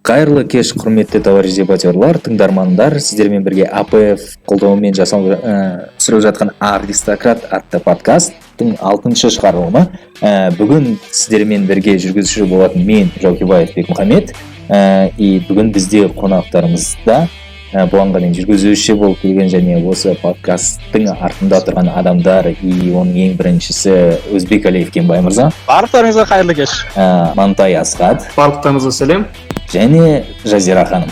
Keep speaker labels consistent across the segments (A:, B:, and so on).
A: Қайырлы кеш, құрметті товарищ дебатерлар, тыңдармандар, сіздермен бірге АПФ қолдауымен түсіріліп жатқан Аристократ атты подкасттың 6-шы шығарылымы. Бүгін сіздермен бірге жүргізуші болатын мен, Жаукебаев Бекмұхамед, и бүгін бізде қонақтарымызда бұған дейін жүргізуші болып келген және осы подкасттың артында тұрған адамдар, и оның ең біріншісі Өзбекәлиев Кенбай мырза.
B: Барлықтарыңызға қайырлы кеш.
A: Мантай Асхат.
C: Барлықтарыңызға сәлем.
A: Және Жазира ханым.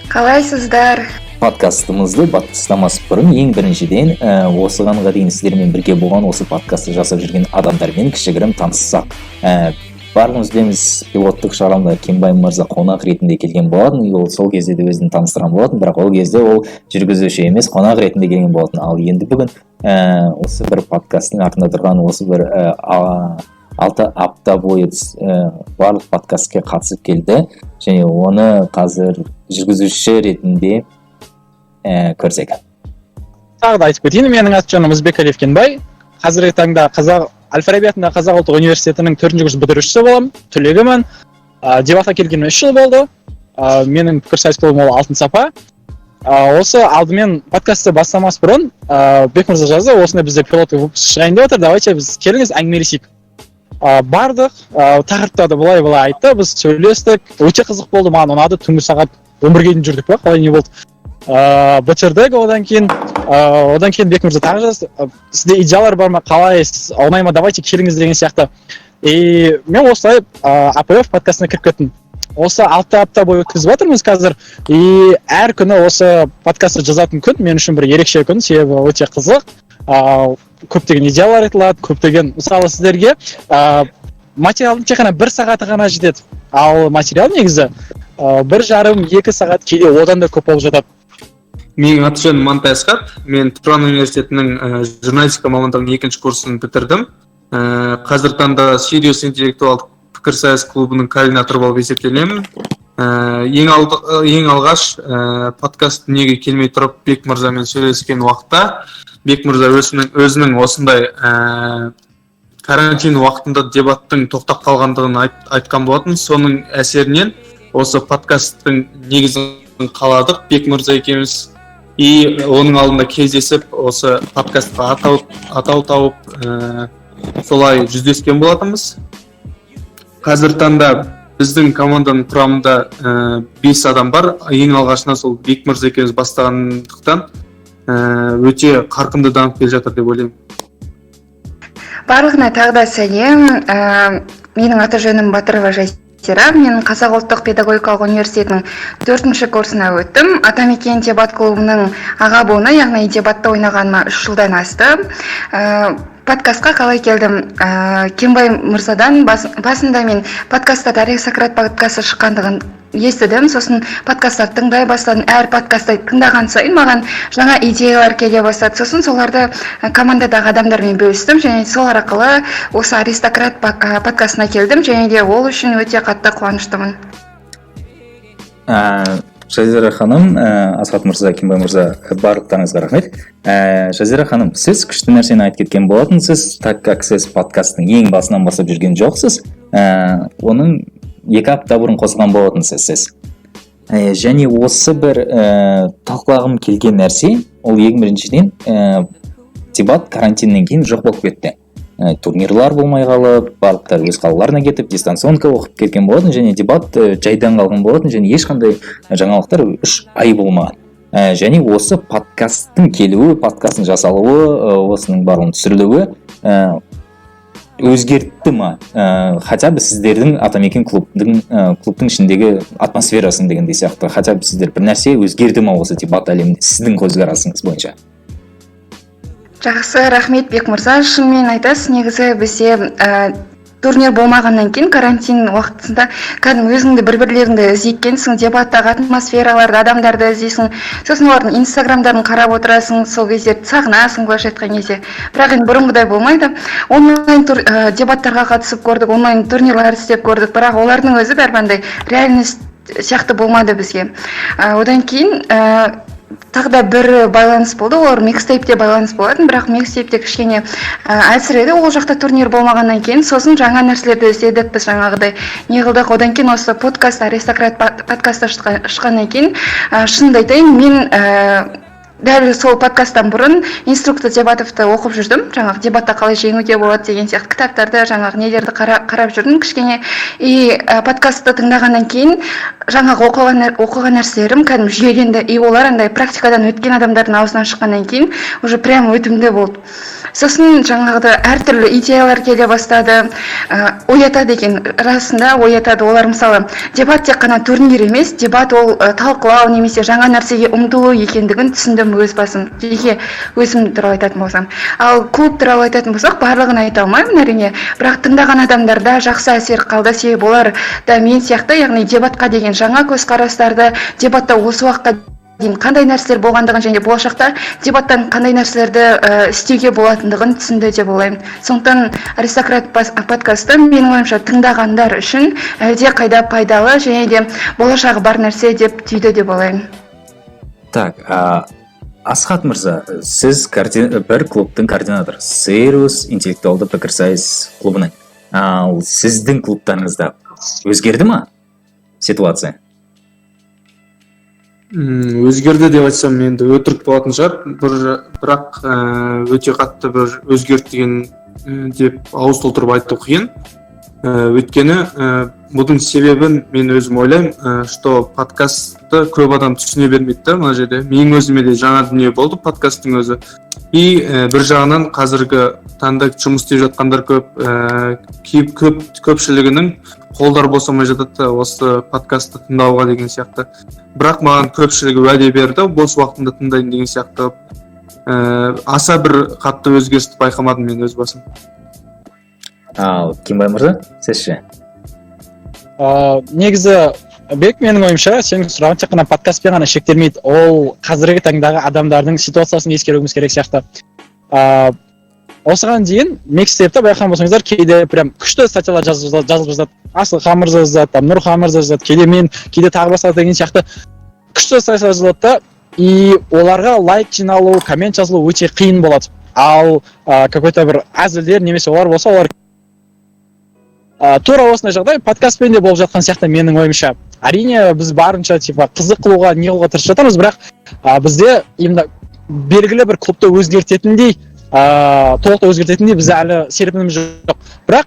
D: Қалайсыздар?
A: Подкастымызды бастамас бұрын ең біріншіден осығанға дейін сіздермен бірге болған осы подкастты жасап жүрген адамдармен кішігірім таныссақ. Барлығымыз білеміз, пилоттық шығарылымда Кенбай мырза қонақ ретінде келген болатын, ол сол кезде де өзін таныстырған болатын, бірақ ол кезде ол жүргізуші емес, қонақ ретінде келген болатын. Ал енді бүгін осы бір подкасттың артында тұрған осы бір 6 апта бойы барлық подкастке қатысып келді, және оны қазір жүргізуші ретінде көрсек.
B: Тағы да айтып кетейін, менің аты-жөнім Өзбекәлиев Кенбай. Қазіргі таңда Әл-Фараби атындағы Қазақ ұлттық университетінің 4-ші курс бітірушісі боламын, түлегімін. Дебатқа келгеніме 3 жыл болды. Менің пікірсайыс клубым ол алтын сапа. Осы алдымен подкастты бастамас бұрын Бек мырза жазды, осындай бізде пилоттық выпуск шығайын деп отыр, давайте біз келіңіз әңгімелесейік. Бардық, тақырыпта да былай айтты, біз сөйлестік, өте қызық болды, маған ұнады, түнгі сағат 11-ге дейін жүрдік па, қалай не болды. Бітірдік, одан кейін Бек мырза тағы жазды, сізде идеялар бар ма, қалай, оңай ма, давайте келіңіз деген сияқты. Мен осылай АПФ подкастына кіріп кеттім. Осы 6 апта бойы өткізіп жатырмыз қазір, и әр күні осы подкастты жазатын күн мен үшін бір ерекше күн, себебі өте қызық. Көптеген идеялар айтылады, көптеген, мысалы сіздерге материалдың тек қана 1 сағаты ғана жетеді, ал материал негізі 1,5-2 сағат, кейде одан да көп болып жатады.
C: Менің аты-жөнім Мантай Асхат, мен Тұран университетінің журналистика мамандығының 2-ші курсын бітірдім. Қазір таңда Сириус интеллектуалдық пікірсайыс клубының координаторы болып есептелемін. Ең алғаш подкаст неге келмей тұрып Бек мырзамен сөйлескен уақытта Бек мырза өзінің осындай карантин уақытында дебаттың тоқтап қалғандығын айтқан болатын. Соның әсерінен осы подкасттың негізін қаладық Бек мырза екеуміз, и оның алдында кездесіп осы подкастқа атау тауып солай жүздескен болатынбыз. Қазір таңда біздің команданың құрамында 5 адам бар. Ең алғашында сол Бек мырза екеуміз бастағандықтан өте қарқынды дамып келе жатыр деп ойлаймын.
D: Барлығына тағы да сәлем. Менің аты-жөнім Батырова Жазира. Мен Қазақ ұлттық педагогикалық университетінің 4-ші курсына өттім. Атамекен дебат клубының аға буыны, яғни дебатта ойнағаныма 3 жылдан асты. Подкастқа қалай келдім? Кенбай мырзадан басында мен подкастта Аристократ подкасты шыққандығын естідім, сосын подкасттарды тыңдай бастадым. Әр подкастты тыңдаған сайын маған жаңа идеялар келе бастады. Сосын соларды командадағы адамдармен бөлістім, және сол арқылы осы Аристократ подкастына келдім, және де ол үшін өте қатты қуаныштымын.
A: Жазира ханым, Асхат мырза, Кенбай мырза, барлықтарыңызға рахмет. Жазира ханым, сіз күшті нәрсені айтып кеткен болатынсыз, так как сіз подкасттың ең басынан бастап жүрген жоқсыз, оның 2 апта бұрын қосылған болатынсыз сіз. Және осы бір талқылағым келген нәрсе, ол ең біріншіден дебат карантиннен кейін жоқ болып кетті. Турнирлар болмай қалып, барлықтар өз қалаларына кетіп, дистанционка оқып кеткен болатын, және дебат жайдан қалған болатын, және ешқандай жаңалықтар 3 ай болмаған. Және осы подкасттың келуі, подкасттың жасалуы, осының барлығын түсірілуі өзгертті ма? Хотя бы сіздердің Атамекен клубтың ішіндегі атмосферасын дегендей сияқты, хотя бы сіздер бір нәрсе өзгерді ма осы дебат әлемінде сіздің көзқарасыңыз бойынша?
D: Жақсы, рахмет Бек мырза. Шынымен айтасыз, негізі бізде турнир болмағаннан кейін карантин уақытында кәдімгі өзіңді бір-бірлеріңді іздейткенсің, дебаттағы атмосфераларды, адамдарды іздейсің, сосын олардың инстаграмдарын қарап отырасың, сол кезде сағынасың, былайша айтқан кезде. Бірақ енді бұрынғыдай болмайды. Онлайн дебаттарға қатысып көрдік, онлайн турнирлар істеп көрдік, бірақ олардың өзі бәрбандай реальность сияқты болмады бізге. Одан кейін тағы да бір байланыс болды, олар микстейпте байланыс болатын, бірақ микстейпте кішкене әлсіреді, ол жақта турнир болмағаннан кейін сосын жаңа нәрселерді іздедік біз жаңағыдай не қылдық. Одан кейін осы подкаст аристократ подкасты шыққаннан кейін шынымды айтайын, мен дәл сол подкасттан бұрын инструктор Дебатовты оқып жүрдім, жаңағы дебатта қалай жеңуге болады деген сияқты кітаптарды, жаңағы нелерді қарап жүрдім кішкене. И подкастты тыңдағаннан кейін жаңағы оқыған нәрселерім кәдімгі жүйеленді. И олар андай практикадан өткен адамдардың аузынан шыққаннан кейін уже прям өтімді болды. Сосын жаңағыда әртүрлі идеялар келе бастады. Оятады екен, расында оятады. Олар мысалы дебат тек қана турнир емес, дебат ол талқылау немесе жаңа нәрсеге ұмтылу екендігін түсіндім өз басым. Жеке өзім туралы айтатын болсам. Ал клуб туралы айтатын болсақ, барлығын айта алмаймын әрине, бірақ тыңдаған адамдарда жақсы әсер қалды, себебі олар да мен сияқты, яғни дебатқа деген жаңа көзқарастарды, дебатта осы уақытқа дейін қандай нәрселер болғандығын және болашақта дебаттан қандай нәрселерді істеуге болатындығын түсінді деп ойлаймын. Сондықтан аристократ подкасты менің ойымша тыңдағандар үшін әлде қайда пайдалы және де болашағы бар нәрсе деп түйді деп ойлаймын.
A: Так, Асхат мырза, сіз бір клубтың координаторы, Серус интеллектуалды пікірсайыс клубының. Ал сіздің клубтарыңызда өзгерді ма ситуация?
C: Өзгерді деп айтсам енді өтірік болатын шығар, бірақ өте қатты бір өзгерткен деп ауыз толтырып айту қиын. Өйткені бұның себебін мен өзім ойлаймын, что подкастты көп адам түсіне бермейді мына жерде. Менің өзіме де жаңа дүние болды подкасттың өзі. И бір жағынан қазіргі таңда жұмыс істеп жатқандар көпшілігінің қолдар босамай жатады осы подкастты тыңдауға деген сияқты. Бірақ маған көпшілігі уәде берді, бос уақытымда тыңдайын деген сияқты. Аса бір қатты өзгерісті байқамадым мен өз басым.
A: Ал Кимбай мырза, сіз ше?
B: Негізі Бек, менің ойымша, сенің сұрағың тек қана подкастпен ғана шектелмейді. Ол қазіргі таңдағы адамдардың ситуациясын ескеруіміз керек сияқты. Осыған дейін микстейпте байқаған болсаңыздар, кейде прям күшті статьялар жазылып жатады. Асылхан мырза жазады, Нұрхан мырза жазады, кейде мен, кейде тағы басқа деген сияқты күшті статьялар жазылады. И оларға лайк жиналу, коммент жазылу өте қиын болады. Ал какой-то бір әзілдер немесе олар болса, олар тура осындай жағдай подкастпен де болып жатқан сияқты менің ойымша. Әрине біз барынша қызық қылуға не қылуға тырысып жатырмыз, бірақ бізде именно белгілі бір клубты өзгертетіндей, толықтай өзгертетіндей бізде әлі серпініміз жоқ. Бірақ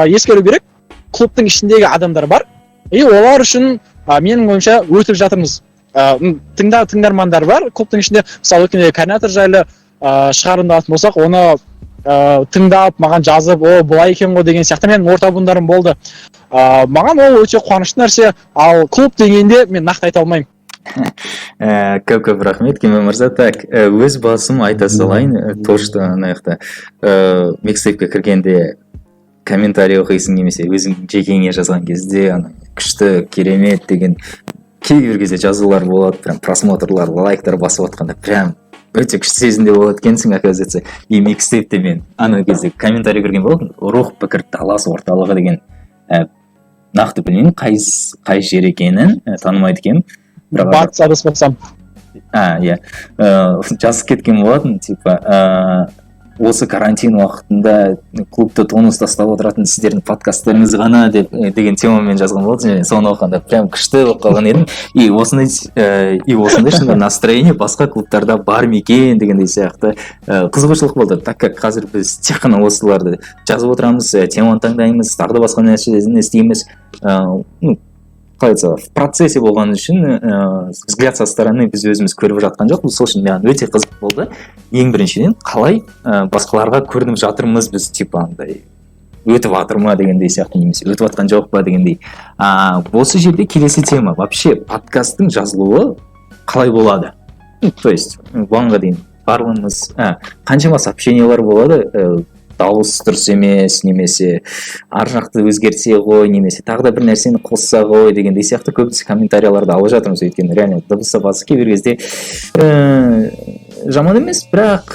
B: ескеру керек, клубтың ішіндегі адамдар бар, и олар үшін менің ойымша өтіп жатырмыз. Тыңдармандар бар клубтың ішінде. Мысалы өткенде координатор жайлы шығарында алатын болсақ, оны тыңдап, маған жазып, бұлай екен ғой деген сияқты менің орта буындарым болды. Маған ол өте қуанышты нәрсе, ал клуб дегенде мен нақты айта алмаймын.
A: Көп рахмет, Кимбай мырза. Так, өз басым айта салайын, точно анаяқта микстейпке кіргенде комментарий оқисың немесе өзің жекеңе жазған кезде күшті, керемет деген кейбір кезде жазулар болады, прям просмотрлар, лайктар басып отқанда прям өте күшті сезімде болады екенсің, оказывается. И микстейпте мен ана кезде комментарий көрген болатын, рух пікір талас орталығы деген, нақты білмеймін қай жер екенін танымайды екенмін.
B: Батыс адаспасам.
A: Иә, жазып кеткен болатын, осы карантин уақытында клубты тонус тастап отыратын сіздердің подкасттарыңыз ғана деген темамен жазған болатын, және соны оқығанда прям күшті болып қалған едім. И осындай шынында настроение басқа клубтарда бар ме екен дегендей сияқты қызығушылық болды. Так как қазір біз тек қана осыларды жазып отырамыз, теманы таңдаймыз, тағы да басқа нәрселерді істейміз. В процессе болған үшін взгляд со стороны біз өзіміз көріп жатқан жоқпыз. Сол үшін маған өте қызық болды. Ең біріншіден, қалай басқаларға көрініп жатырмыз біз, андай өтіп жатыр ма дегендей сияқты, немесе өтіп жатқан жоқ па дегендей. Осы жерде келесі тема, вообще подкасттың жазылуы қалай болады? То есть, бұғанға дейін барлығымыз қаншама сообщениялар болады, дауыс дұрыс емес, немесе ар жақты өзгертсе ғой, немесе тағы да бір нәрсені қосса ғой дегендей сияқты көп комментарияларды алып жатырмыз. Өйткені реально дыбыс сапасы кейбір кезде жаман емес, бірақ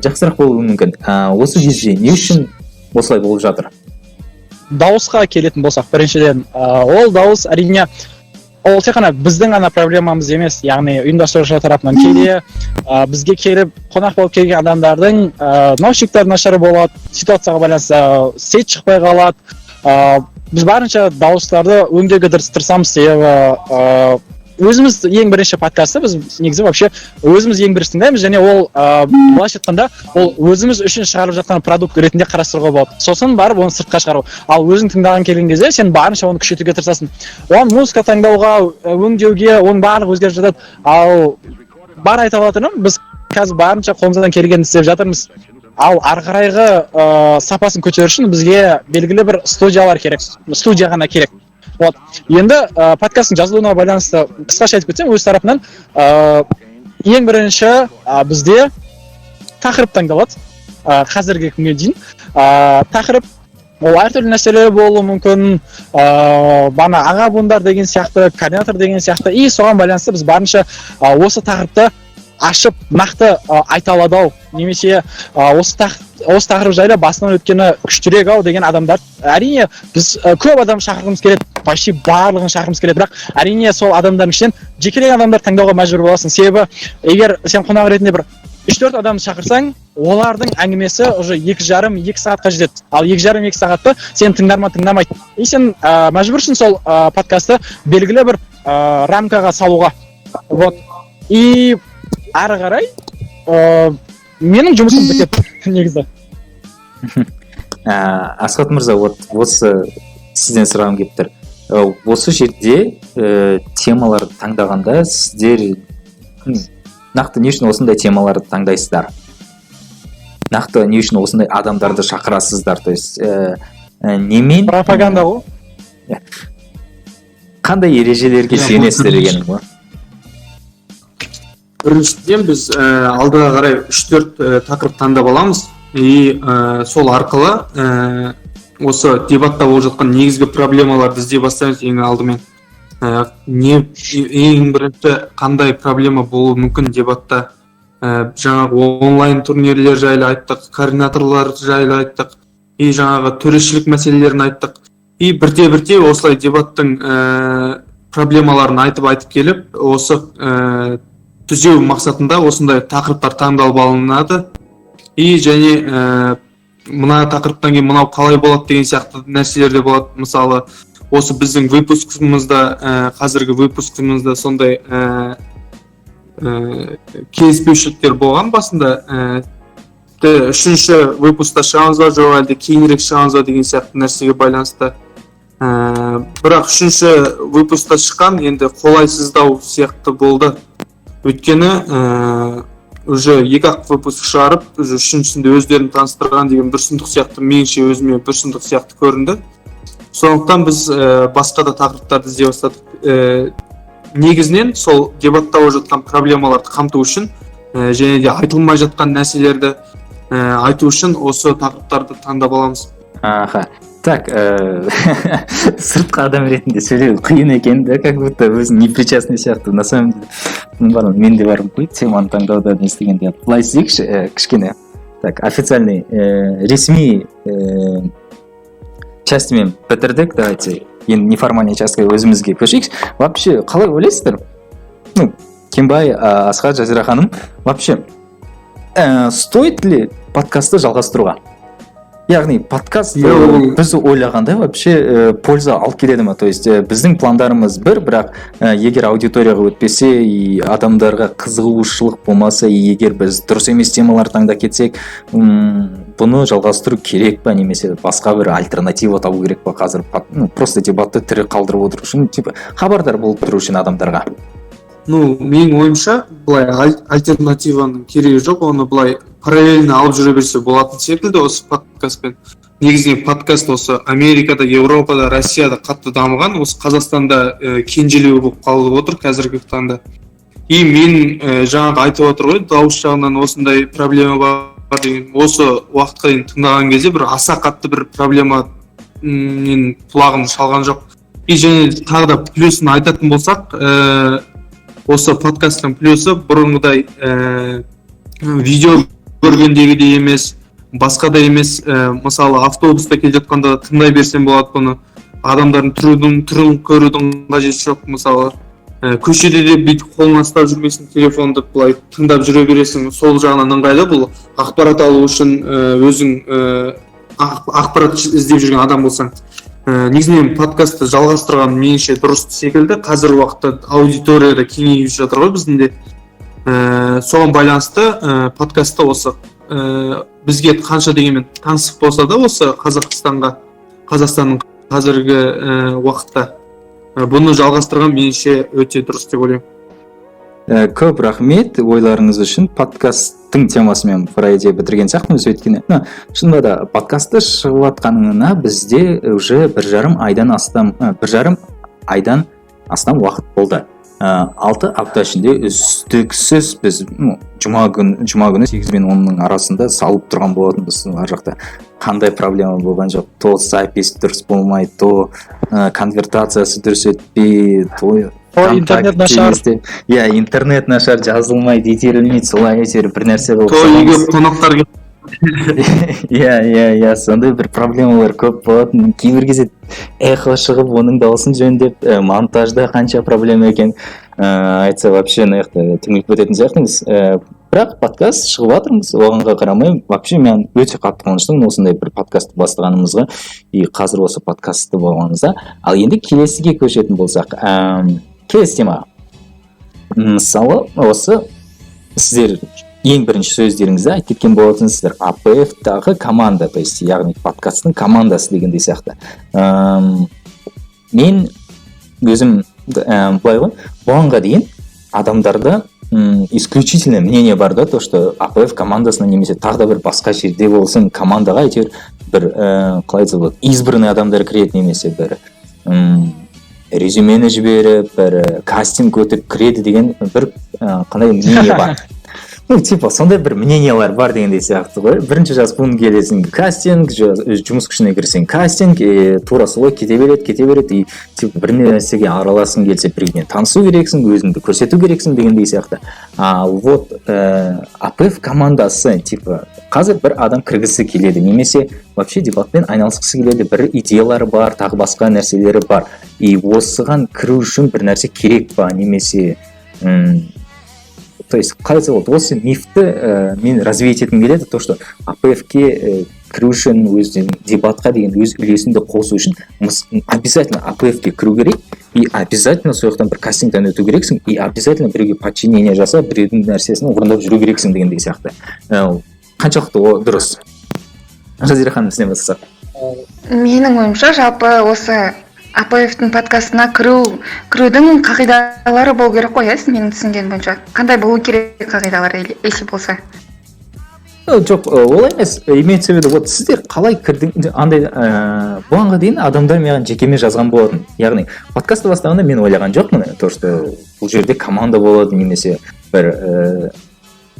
A: жақсырақ болуы мүмкін. Осы жерде не үшін осылай болып жатыр?
B: Дауысқа келетін болсақ, біріншіден ол дауыс әрине ол тек қана біздің ғана проблемамыз емес, яғни ұйымдастырушы тарапынан кейде бізге келіп қонақ болып келген адамдардың наушниктері нашар болады, ситуацияға байланысты сет шықпай қалады. Біз барынша дауыстарды өңдеуге тырысамыз, себебі өзіміз ең бірінші подкастты біз негізі вообще өзіміз ең бірінші тыңдаймыз, және ол былайша айтқанда ол өзіміз үшін шығарып жатқан продукт ретінде қарастыруға болады. Сосын барып оны сыртқа шығару. Ал өзің тыңдаған келген кезде сен барынша оны күшейтуге тырысасың. Оған музыка таңдауға, өңдеуге, оның барлығы өзгеріп жатады. Ал бар айта алатыным, біз қазір барынша қолымыздан келгенін істеп жатырмыз. Ал ары қарайғы сапасын көтеру үшін бізге белгілі бір студиялар керек. Студия ғана керек. Вот. Енді подкасттың жазылуына байланысты қысқаша айтып кетсем, өз тарапынан ең бірінші бізде тақырып таңдалады. Қазіргі күнге дейін тақырып ол әртүрлі нәрселер болуы мүмкін, бана аға буындар деген сияқты, координатор деген сияқты, и соған байланысты біз барынша осы тақырыпты ашып нақты айта алады-ау, немесе осы тақырып жайлы басынан өткені күштірек-ау деген адамдар. Әрине біз көп адам шақырғымыз келеді, почти барлығын шақырғымыз келеді, бірақ әрине сол адамдардың ішінен жекелеген адамдар таңдауға мәжбүр боласың. Себебі егер сен қонақ ретінде бір 3-4 адам шақырсаң, олардың әңгімесі уже 2,5-2 сағатқа жетеді. Ал 2,5-2 сағатты сен тыңдамайды. И сен мәжбүрсің сол подкастты белгілі бір рамкаға салуға. Вот. И ары қарай менің жұмысым бітеді негізі.
A: Асхат мырза, осы сізден сұрағым келіп тұр. Осы жерде темалар таңдағанда сіздер нақты не үшін осындай темаларды таңдайсыздар? Нақты не үшін осындай адамдарды шақырасыздар? То есть немен?
B: Пропаганда ғой.
A: Қандай ережелерге сүйенесіздер дегенім ғой?
C: Біріншіден біз алдыға қарай 3-4 тақырып таңдап аламыз, и сол арқылы осы дебатта болып жатқан негізгі проблемаларды іздей бастаймыз. Ең алдымен ең бірінші қандай проблема болуы мүмкін дебатта. Жаңағы онлайн турнирлер жайлы айттық, координаторлар жайлы айттық, и жаңағы төрешілік мәселелерін айттық. И бірте-бірте осылай дебаттың проблемаларын айтып келіп, осы түзеу мақсатында осындай тақырыптар таңдалып алынады. И және мына тақырыптан кейін мынау қалай болады деген сияқты нәрселер де болады. Мысалы, осы біздің выпускымызда, қазіргі выпускымызда сондай келіспеушіліктер болған басында. Үшінші выпуста шығамыз ба, жоқ әлде кейінірек шығамыз ба деген сияқты нәрсеге байланысты. Бірақ үшінші выпуста шыққан енді қолайсыздау сияқты болды. Өйткені уже 2-ақ выпуск шығарып, уже үшіншісінде өздерін таныстырған деген бір сұмдық сияқты, меніңше өзіме бір сұмдық сияқты көрінді. Сондықтан біз басқа да тақырыптарды іздей бастадық. Негізінен сол дебатта болып жатқан проблемаларды қамту үшін және де айтылмай жатқан нәрселерді айту үшін осы тақырыптарды таңдап аламыз.
A: Так, сыртқы адам ретінде сөйлеу қиын екен да, как будто өзің непричастный сияқты. На самом деле, мен де барым ғой, теманы таңдауда не істегенде. Былай істейікші, кішкене. Так, официальный, ресми частьмен бітірдік, давайте. Енді неформальный частьқа өзімізге көшейікші. Вообще, қалай ойлайсыздар? Кембай, Асхат, Жазира ханым, вообще, стоит ли подкасты жалғастыруға? Яғни подкаст біз ойлағанда вообще польза алып келеді ма? То есть біздің пландарымыз бірақ егер аудиторияға өтпесе и адамдарға қызығушылық болмаса, егер біз дұрыс емес темалар таңдап кетсек, бұны жалғастыру керек па, немесе басқа бір альтернатива табу керек па? Қазір просто дебатты тірі қалдырып отыру үшін, хабардар болып тұру үшін адамдарға.
C: Менің ойымша, былай альтернативаның керегі жоқ, оны былай параллельно алып жүре берсе болатын секілді осы подкастпен. Негізінен подкаст осы Америкада, Еуропада, Россияда қатты дамыған, осы Қазақстанда кенжелеу болып қалып отыр қазіргі таңда. И мен жаңағы айтып отыр ғой, дауыс жағынан осындай проблема бар деген. Осы уақытқа дейін тыңдаған кезде бір аса қатты бір проблема мен құлағым шалған жоқ. И және тағы да плюсын айтатын болсақ, осы подкасттың плюсы бұрынғыдай видео көргендегідей емес, басқа да емес. Мысалы автобуста келе жатқанда тыңдай берсем болады бұны. адамдардың түрін көрудің қажеті жоқ. Мысалы көшеде де бүйтіп қолыңа ұстап жүрмесің телефонды, былай тыңдап жүре бересің. Сол жағынан ыңғайлы. Бұл ақпарат алу үшін өзің ақпарат іздеп жүрген адам болсаң. Негізінен подкастты жалғастырған меніңше дұрыс секілді. Қазір уақытта аудиторияда кеңейіп жатыр ғой біздің де. Соған байланысты подкастты осы бізге қанша дегенмен таңсық болса да осы Қазақстанның қазіргі уақытта бұны жалғастырған меніңше өте дұрыс деп ойлаймын.
A: Көп рахмет ойларыңыз үшін. Подкасттың темасымен бір идея бітірген сияқтымыз. Өйткені шынында да подкастты шығып жатқанына бізде уже 1,5 айдан астам уақыт болды. 6 апта ішінде үздіксіз біз жұма күні 8 мен 10-ның арасында салып тұрған болатынбыз. Ар жақта қандай проблема болған жоқ. То запись дұрыс болмай, то конвертациясы дұрыс өтпей, то
B: интернет нашар.
A: Иә, интернет нашар, жазылмайды, итерілмейді, солай әйтеуір бір нәрсе болып.
C: То үйге қонақтар
A: Иә, сондай бір проблемалар көп болатын. Кейбір кезде эхо шығып, оның дауысын жөндеп, монтажда қанша проблема екен айтса вообще түңіліп кететін сияқтымыз. Бірақ подкаст шығып жатырмыз, оғанға қарамай, вообще мен өте қатты қуаныштымын осындай бір подкастты бастағанымызға и қазір осы подкастты болғанымызда. Ал енді келесіге көшетін болсақ, келесі тема. Мысалы, осы сіздер ең бірінші сөздеріңізде айтып кеткен болатынсыздар. АПФ-тағы команда, то есть, яғни подкасттың командасы дегендей сияқты. Мен өзім былай ғой, бұғанға дейін адамдарда исключительно мнение бар да, то, что АПФ командасына немесе тағы да бір басқа жерде болсын командаға әйтеуір бір, қалай айтса болады, избранный адамдар кіреді немесе бір резюмені жіберіп, бір кастинг өтіп кіреді деген бір қандай мнение бар. Сондай бір мнениялар бар дегендей сияқты ғой. Бірінші жас бұны келесің кастинг, жұмыс күшіне кірсең кастинг, тура солай кете береді, и бір нәрсеге араласың келсе бірден танысу керексің, өзіңді көрсету керексің дегендей сияқты. Вот АПФ командасы, қазір бір адам кіргісі келеді, немесе вообще дебатпен айналысқысы келеді, бір идеялары бар, тағы басқа нәрселері бар. И осыған кіру үшін бір нәрсе керек па, немесе то есть, қалай вот осы мифті мен развеять еткім келеді, то, что АПФ-ке кіру үшін, өзінің дебатқа деген өз үлесіңді қосу үшін обязательно АПФ-ке кіру керек, и обязательно сол жақтан бір кастингтан өту керексің, и обязательно біреуге подчинение жасап, біреудің нәрсесін орындап жүру керексің дегендей сияқты. Қаншалықты о дұрыс? Жазира ханым, сізден бастасақ.
D: Менің ойымша, жалпы осы АПФ-тің подкастына кірудің қағидалары болу керек қой, менің түсінген бойынша. Қандай болу керек қағидалары, если болса?
A: Жоқ, олай емес. Имеется в виду, вот сіздер қалай кірдің, андай бұғанға дейін адамдар маған жекеме жазған болатын. Яғни, подкасты бастағанда мен ойлаған жоқпын, то, что бұл жерде команда болады, немесе бір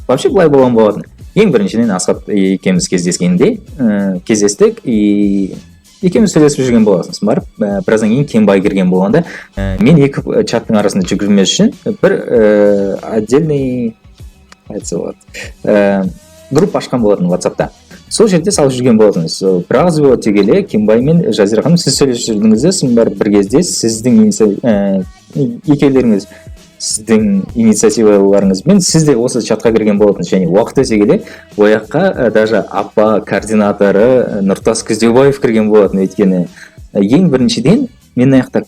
A: вообще былай болған болатын. Ең біріншіден Асхат екеуміз кездестік, и екеуміз сөйлесіп жүрген боласың, барып, біраздан кейін Кенбай кірген болғанда, мен екі чаттың арасында жүгірмес үшін бір отдельный групп ашқан болатын WhatsApp-та. Сол жерде салып жүрген болатыныз. Біраз өте келе Кенбай мен Жазира ханым сіз сөйлесіп жүрдіңіздер, соның бәрі бір кезде сіздің екеулеріңіз сіздің инициативаларыңызбен сіз де осы чатқа кірген болатынсыз, және уақыт өте келе ояққа даже апа координаторы Нұртас Күздеубаев кірген болатын. Өйткені ең біріншіден мен аяқта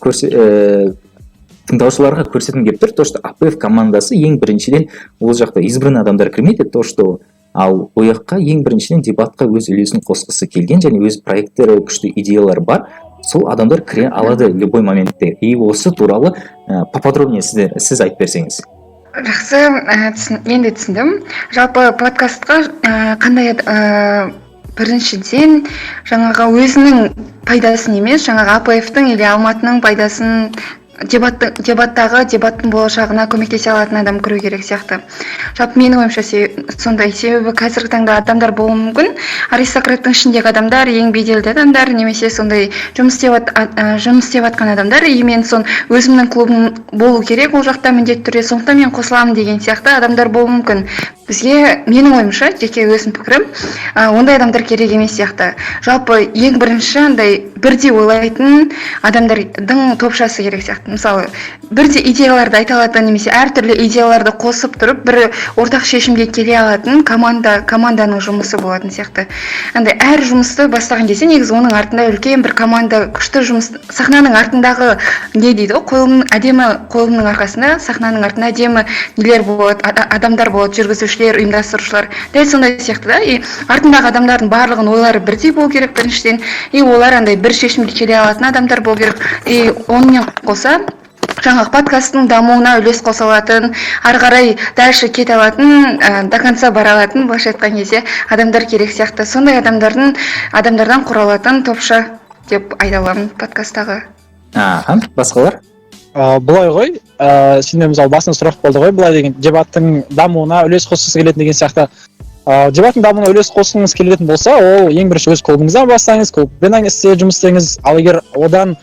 A: тыңдаушыларға көрсеткім келіп тұр, то, что АПФ командасы ең біріншіден ол жақта избранный адамдар кірмейді, то, что ал ояққа ең біріншіден дебатқа өз үлесін қосқысы келген және өз проекттері, күшті идеялар бар, сол адамдар кіре алады любой моментте. И осы туралы поподробнее сіз айтып берсеңіз.
D: Жақсы, мен де түсіндім. Жалпы подкастқа қандай біріншіден жаңағы өзінің пайдасын емес, жаңағы АПФ-тің или Алматының пайдасын дебаттың болашағына көмектесе алатын адам кіру керек сияқты. Жалпы менің ойымша сондай, себебі қазіргі таңда адамдар болуы мүмкін, аристократтың ішіндегі адамдар, ең беделді адамдар, немесе сондай жұмыс істеп жатқан адамдар, и мен өзімнің клубым болу керек, ол жақта міндетті түрде, сондықтан мен қосыламын деген сияқты адамдар болуы мүмкін. бізге, менің ойымша, жеке өзім пікірім, ондай адамдар керек емес сияқты. Жалпы ең бірінші андай бірдей ойлайтын адамдардың топшасы керек сияқты. Мысалы, бірдей идеяларды айта алатын немесе әртүрлі идеяларды қосып тұрып, бір ортақ шешімге келе алатын команданың жұмысы болатын сияқты. Андай әр жұмысты бастаған кезде негізі оның артында үлкен бір команда, күшті жұмыс, сахнаның артындағы не дейді ғой, әдемі қойылымның арқасында сахнаның артында әдемі нелер болады, адамдар болады, жүргізушілер, ұйымдастырушылар, дәл сондай сияқты да. И артындағы адамдардың барлығын ойлары бірдей болу керек біріншіден, и олар андай бір шешімге келе алатын адамдар болу керек. И онымен қоса жаңағы подкасттың дамуына үлес қоса алатын, ары қарай дальше кете алатын, до конца бара алатын, былайша айтқан кезде адамдар керек сияқты. Сондай адамдардан құралатын топша деп айта аламын подкасттағы.
A: Басқалар?
B: Бұлай ғой, сенде мысалы басында сұрақ болды ғой, бұлай деген дебаттың дамуына үлес қосқыңыз келетін деген сияқты. Дебаттың дамуына үлес қосқыңыз келетін болса, ол ең бірінші өз клубыңыздан бастаңыз, клубпен жұмыс істеңіз. Ал егер одан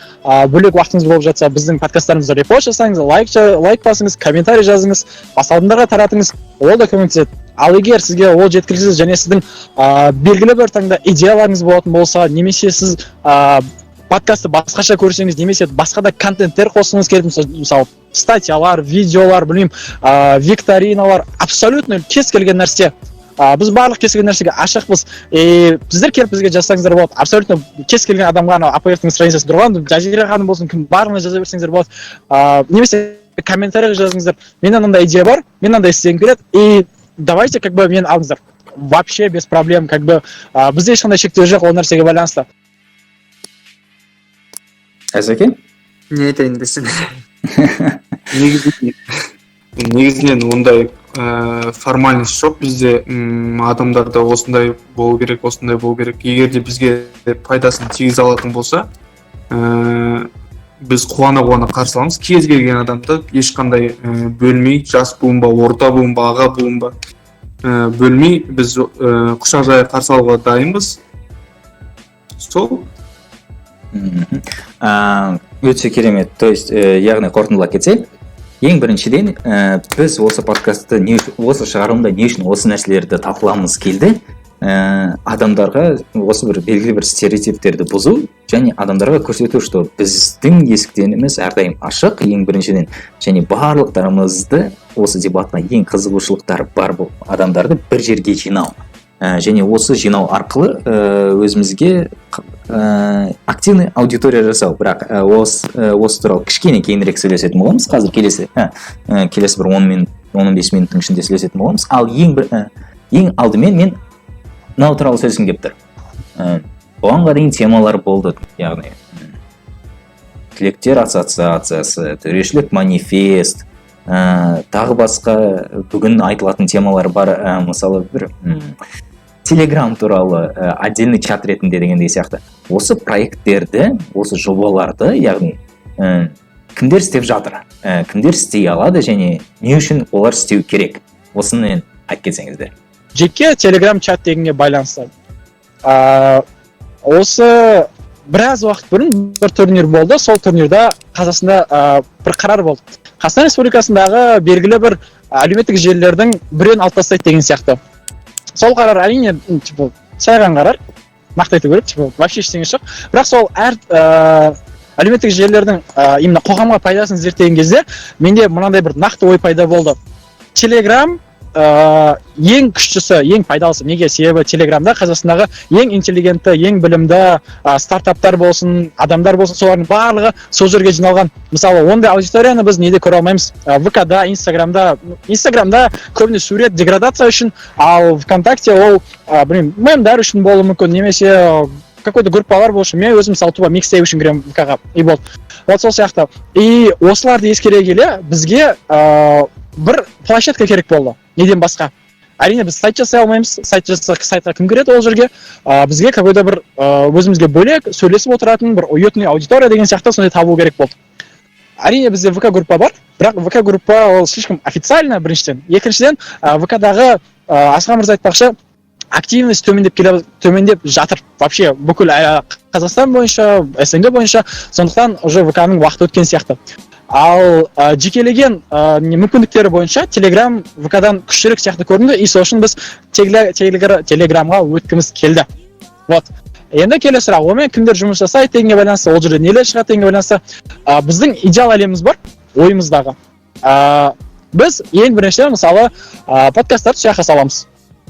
B: бөлек уақытыңыз болып жатса, біздің подкасттарымызды репост жасаңыз, лайк басыңыз, комментарий жазыңыз, басқа адамдарға таратыңыз, ол да көмектеседі. Ал егер сізге ол жеткіліксіз және сіздің белгілі бір таңда идеяларыңыз болатын болса, немесе сіз подкастты басқаша көрсеңіз, немесе басқа да контенттер қосқыңыз келетін, мысалы статьялар, видеолар, викториналар, абсолютно кез келген нәрсе. Біз барлық кез келген нәрсеге ашықпыз. Сіздер келіп бізге жазсаңыздар болады. Абсолютно кез келген адамға АПФ-тің страницасы тұрған, Жазира ханым болсын, кім барлығына жаза берсеңіздер болады. Немесе комментарий жазыңыздар. Менің мынандай идея бар, мен мынандай істегім келеді, и давайте мені алыңыздар. Вообще без проблем, бізде ешқандай шектеу жоқ ол нәрсеге байланысты.
A: Әзеке?
C: Не айтайын десем. Негізінен ондай формальность жоқ бізде. Адамдарда осындай болу керек. Егер де бізге пайдасын тигізе алатын болса, біз қуана қарсы аламыз. Кез келген адамды ешқандай бөлмей, жас буын ба, орта буын ба, аға буын ба бөлмей, біз құшақ жая қарсы алуға дайынбыз. Сол.
A: Өте керемет. То есть, яғни қорытындылап кетсек, ең біріншіден біз осы подкастты, осы шығарылымда не үшін осы нәрселерді талқыламыз келді, адамдарға осы бір белгілі бір стереотиптерді бұзу және адамдарға көрсету, что біздің есіктеріміз әрдайым ашық, ең біріншіден, және барлықтарымызды осы дебатқа ең қызығушылықтары бар адамдарды бір жерге жинау. Және осы жинау арқылы өзімізге активный аудитория жасау. Бірақ осы туралы кішкене кейінірек сөйлесетін боламыз. Қазір келесі бір 10-15 минуттың ішінде сөйлесетін боламыз. Ал ең алдымен мен мынау туралы сөйлескім келіп тұр. Оғанға дейін темалар болды, яғни тілектер ассоциациясы, төрешілік манифест, тағы басқа бүгін айтылатын темалар бар. Мысалы бір Telegram туралы отдельный чат ретінде дегендей сияқты. Осы проекттерді, осы жобаларды, яғни кімдер істеп жатыр, кімдер істей алады және не үшін олар істеу керек? Осыны айтып кетсеңіздер.
B: Жеке Telegram чат дегенге байланысты. Осы біраз уақыт бұрын бір турнир болды. Сол турнирда Қазақстанда бір қарар болды. Қазақстан Республикасындағы белгілі бір әлеуметтік желілердің біреуін алып тастайды деген сияқты. Сол қарар әрине сайған қарар, нақты айту керек, вообще ештеңе жоқ. Бірақ сол әр әлеуметтік желілердің именно қоғамға пайдасын зерттеген кезде менде мынандай бір нақты ой пайда болды. Telegram ең күштісі, ең пайдалысы. Неге? Себебі Телеграмда Қазақстандағы ең интеллигентті, ең білімді стартаптар болсын, адамдар болсын, солардың барлығы сол жерге жиналған. Мысалы, ондай аудиторияны біз неде көре алмаймыз? ВК-да, Инстаграмда көбіне сурет деградация үшін, ал ВКонтакте ол, мемдар үшін болуы мүмкін, немесе какой-то группалар болушы. Мен өзім салтуба микстейп үшін кірем ВК-ға, и болды. Вот сол сияқты. И осыларды ескере келе бізге бір площадка керек болды. Неден басқа? Әрине біз сайт жасай алмаймыз. Сайтқа кім кіреді ол жерге? Бізге какой-то бір өзімізге бөлек сөйлесіп отыратын бір уютный аудитория деген сияқты сондай табу керек болды. Әрине бізде ВК группа бар, бірақ ВК группа ол слишком официально біріншіден. Екіншіден, ВК-дағы Асқан мырза айтпақшы, активность төмендеп жатыр. Вообще бүкіл Қазақстан бойынша, СНГ бойынша, сондықтан уже ВК-ның уақыты өткен сияқты. ал жекелеген мүмкіндіктері бойынша Telegram ВК-дан күштірек сияқты көрінді, и сол үшін біз Телеграмға өткіміз келді. Вот. Енді келесі сұрақ, онымен кімдер жұмыс жасайды дегенге байланысты, ол жерде нелер шығады дегенге байланысты, біздің идеал әлеміміз бар, ойымыздағы. Біз ең біріншіден мысалы подкасттарды сояққа саламыз.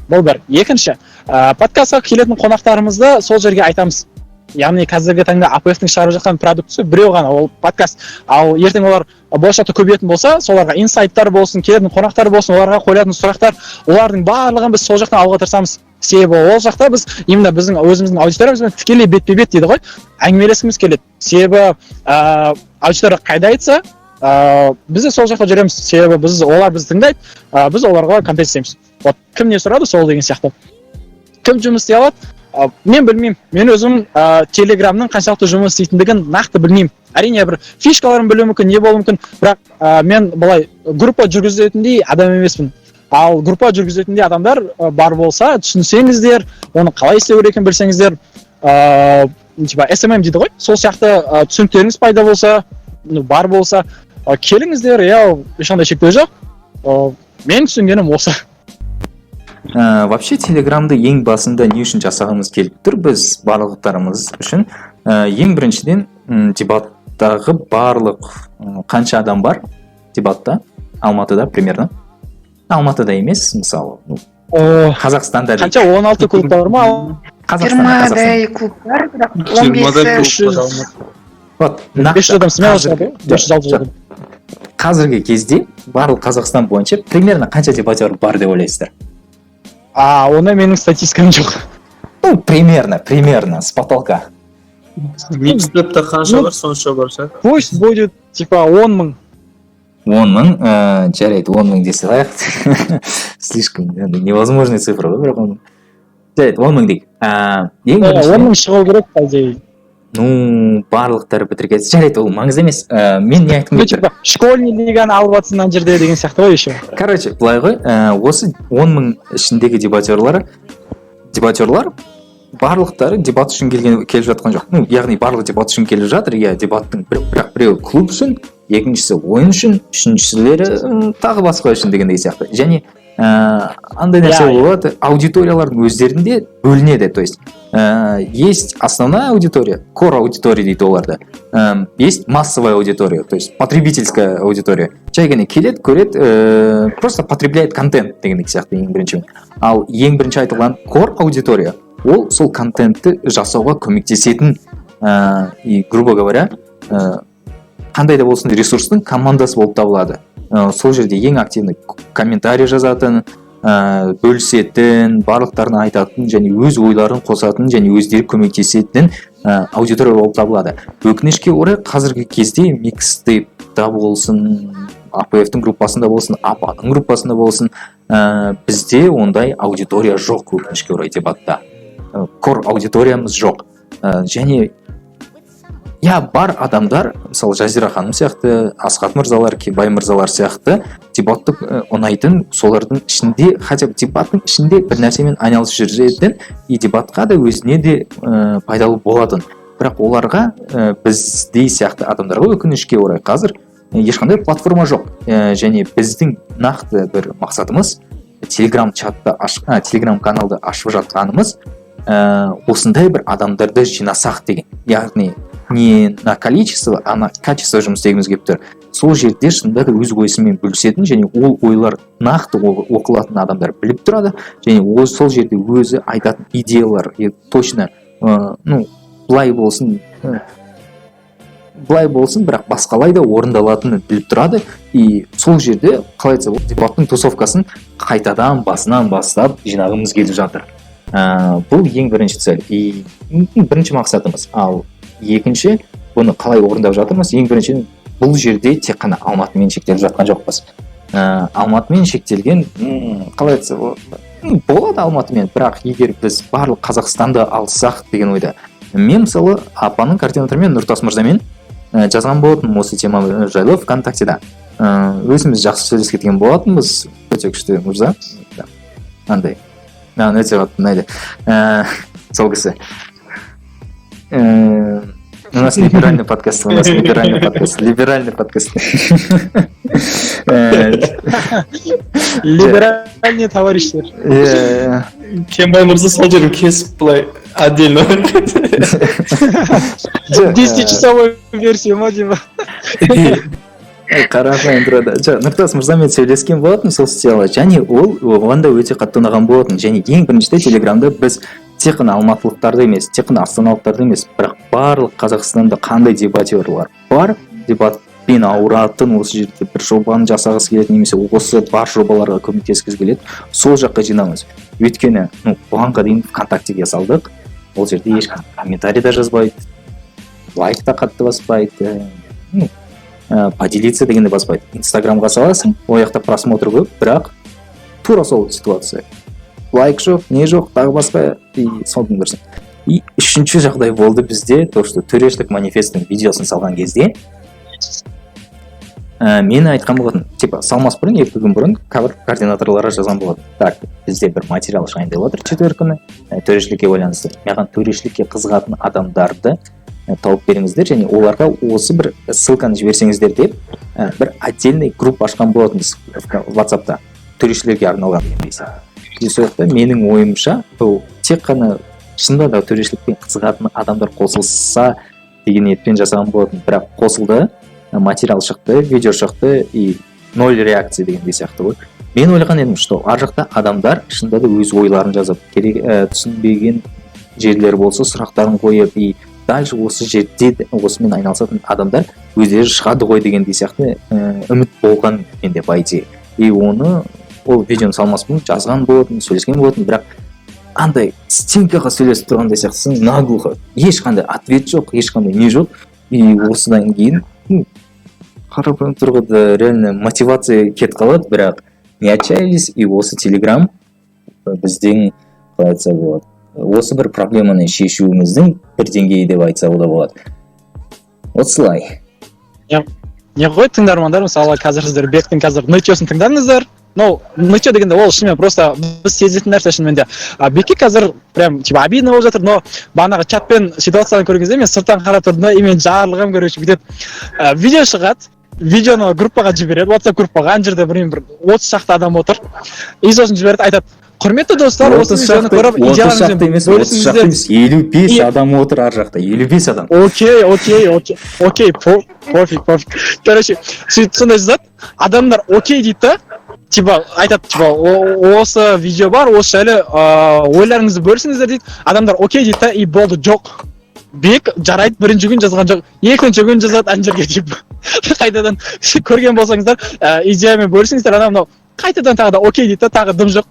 B: Бұл бір. Екінші, подкастқа келетін қонақтарымызды сол жерге айтамыз. Яғни қазіргі таңда АПФ-тің шығарып жатқан продукциясы біреу ғана, ол подкаст. Ал ертең олар болашақта көбейетін болса, соларға инсайттар болсын, келетін қонақтар болсын, оларға қойылатын сұрақтар, олардың барлығын біз сол жақтан алуға тырысамыз. Себебі ол жақта біз именно біздің өзіміздің аудиториямызбен тікелей бетпе-бет дейді ғой, әңгімелескіміз келеді. Себебі аудитория қайда айтса, біз де сол жақта жүреміз. Себебі олар бізді тыңдайды, біз оларға контент істейміз. Вот кім не сұрады, сол деген сияқты. Кім жұмыс істей алады? Мен білмеймін. Мен өзім Телеграмның қаншалықты жұмыс істейтіндігін нақты білмеймін. Әрине бір фишкаларын білуім мүмкін, не болуы мүмкін, бірақ мен былай группа жүргізетіндей адам емеспін. Ал группа жүргізетіндей адамдар бар болса, түсінсеңіздер, оны қалай істеу керек екенін білсеңіздер, типа SMM дейді ғой. Сол сияқты түсініктеріңіз пайда болса, бар болса, келіңіздер, ешқандай шектеу жоқ. Мен түсінгенім осы.
A: Вообще Телеграмды ең басында не үшін жасағымыз келіп тұр? Біз барлықтарымыз үшін ең біріншіден дебаттағы барлық қанша адам бар дебатта? Алматыда примерно. Алматыда емес, мысалы. Қазақстанда.
B: Қанша 16 клуб бар ма?
D: 20-дай клуб бар, бірақ 15-300.
A: Вот,
B: 500 адам смело шығады, 500-600 адам.
A: Қазіргі кезде барлық Қазақстан бойынша примерно қанша дебатер бар деп ойлайсыздар?
B: Оны менің статистикам жоқ.
A: Ну, примерно, с потолка.
C: Микстепте қанша бар, сонша бар, ша?
B: Пусть будет, типа, 10 мың.
A: 10 мың, жарайды, 10 мың десе лайық. Слишком невозможная цифра, бірақ 10 мың. Жарайды, 10 мың дейік.
B: 10 мың шығу керек, по идее.
A: Ну, барлықтары бітірген. Жарайды, ол маңызды емес. Мен не айтқым келіп тұр?
B: Школьный лиганы алып жатсың ана жерде деген сияқты ғой еще.
A: Короче, былай ғой, осы 10 мың ішіндегі дебатерлар барлықтары дебат үшін келіп жатқан жоқ. Ну, яғни барлығы дебат үшін келіп жатыр, дебаттың бірақ біреуі клуб үшін, екіншісі ойын үшін, үшіншісілері тағы басқа үшін дегендей сияқты. Және андай нәрсе болады, аудиториялардың өздерінде бөлінеді, то есть есть основная аудитория, core аудитория дейді оларды, есть массовая аудитория, то есть потребительская аудитория. Жай ғана келеді, көреді, просто потребляет контент дегендей сияқты ең бірінші. Ал ең бірінші айтылған core аудитория, ол сол контентті жасауға көмектесетін, и грубо говоря, қандай да болсын ресурстың командасы болып табылады. Сол жерде ең активный комментарий жазатын, бөлісетін, барлықтарын айтатын, және өз ойларын қосатын, және өздері көмектесетін аудитория болып табылады. Өкінішке орай қазіргі кезде микстейпта болсын, АПФ-тің группасында болсын, АПА-ның группасында болсын, бізде ондай аудитория жоқ, өкінішке орай дебатта. Кор аудиториямыз жоқ. Және бар адамдар, мысалы Жазира ханым сияқты, Асхат мырзалар, Кебай мырзалар сияқты дебатты ұнайтын, солардың ішінде, хотя бы дебаттың ішінде бір нәрсемен айналысып жүретін, и дебатқа да өзіне де пайдалы болатын. Бірақ оларға біздей сияқты адамдарға өкінішке орай қазір ешқандай платформа жоқ. Және біздің нақты бір мақсатымыз Telegram каналды ашып жатқанымыз осындай бір адамдарды жинасақ деген. Яғни не на количество, а на качество жұмыс істегіміз келіп тұр. Сол жерде шынында да өз ойысымен бөлісетін, және ол ойлар нақты оқылатын адамдар біліп тұрады, және сол жерде өзі айтатын идеялар точно, былай болсын, бірақ басқалай да орындалатыны біліп тұрады, и сол жерде қалай айтса, дебаттың тусовкасын қайтадан басынан бастап жинағымыз келіп жатыр. Бұл ең бірінші цель, и бірінші мақсатымыз. Ал екінші, бұны қалай орындап жатырмыз? Ең бірінші, бұл жерде тек қана Алматымен шектеліп жатқан жоқпыз. Алматымен шектелген, қалай айтса, болады Алматымен, бірақ егер біз барлық Қазақстанды алсақ деген ойда. Мен мысалы апаның координаторымен Нұртас мырзамен жазған болатын осы тема жайлы ВКонтактеда. Өзіміз жақсы сөйлесіп кеткен болатынбыз, өте күшті мырза. Андай. Өте қатты ұнайды. Сол кісі. У нас либеральный подкаст, либеральный подкаст.
B: Либеральный товарищтер.
C: Кенбай мырза сол жерін кесіп былай отдельно
B: 10-часовой версия ма деймін.
A: Қарапайым тұрады. Нұртас мырзамен сөйлескен болатын сол сетиала, және ол оған да өте қатты ұнаған болатын. Және ең біріншіде Телеграмда біз тек қана алматылықтарды емес, тек қана астаналықтарды емес, бірақ барлық Қазақстанда қандай дебатерлар бар, дебатпен ауыратын, осы жерде бір жобаны жасағысы келеді, немесе осы бар жобаларға көмектескісі келеді, сол жаққа жинамыз. Өйткені бұғанға дейін ВКонтактеге салдық, ол жерде ешкім комментарий да жазбайды, лайк та қатты баспайды, поделиться дегенде баспайды. Инстаграмға саласың, ол жақта просмотр көп, бірақ тура сол ситуация. Лайк жоқ, не жоқ, тағы басқа, и солдың бірсің. И үшінші жағдай болды бізде, то, что төрешілік манифесттің видеосын салған кезде, мені айтқан болатын, типа, салмас бұрын, 2 күн бұрын координаторларға жазған болатын. Так, бізде бір материал шығайын деп отыр четвер күні, төрешілікке байланысты. Маған төрешілікке қызығатын адамдарды тауып беріңіздер, және оларға осы бір ссылканы жіберсеңіздер деп, бір отдельный групп ашқан болатынбыз WhatsApp-та, төрешілерге арналған десе. Сондықтан менің ойымша, бұл тек қана шынында да төрешілікпен қызығатын адамдар қосылса деген ниетпен жасаған болатын, бірақ қосылды, материал шықты, видео шықты, и 0 реакция дегендей сияқты ғой. Мен ойлаған едім, что ар жақта адамдар шынында да өз ойларын жазып, түсінбеген жерлер болса сұрақтарын қойып, и дальше осы жерде осымен айналысатын адамдар өздері шығады ғой дегендей сияқты үміт болған менде байде. И оны ол видеоны салмас бұрын жазған болатын, сөйлескен болатын, бірақ андай стенкаға сөйлесіп тұрғандай сияқтысың, наглухо, ешқандай ответ жоқ, ешқандай не жоқ. И осыдан кейін қарапайым тұрғыда реально мотивация кетіп қалады, бірақ не отчаялись, и осы Телеграм біздің қалай айтса болады, осы бір проблеманы шешуіміздің бір деңгейі деп айтса да болады. Осылай.
B: Не ғой тыңдармандар, мысалы қазір сіздер Бектің қазір нытьосын тыңдаңыздар. Нытьо дегенде ол шынымен просто біз сезетін нәрсе шынымен де. Бекке қазір прям типа обидно болып жатыр, но бағанағы чатпен ситуацияны көрген кезде мен сырттан қарап тұрдым, и мен жарылғым, короче, бүйтіп видео шығады, видеоны группаға жібереді, WhatsApp группаға, ана жерде бір 30 шақты адам отыр. И сосын жібереді, айтады: құрметті достар, осы видеоны көріп идеяларыңызбен бөлісіңіздер.
A: 55 адам отыр ар жақта, 55 адам.
B: Окей, пофиг. Короче, сөйтіп сондай жазады, адамдар окей дейді да, типа айтады, типа осы видео бар, осы жайлы ойларыңызды бөлісіңіздер дейді. Адамдар окей дейді да, и болды, жоқ. Бек жарайды, бірінші күн жазған жоқ, екінші күн жазады ана жерге деп. Қайтадан көрген болсаңыздар, идеямен бөлісіңіздер, анау қайтадан тағы да окей дейді да, тағы дым жоқ.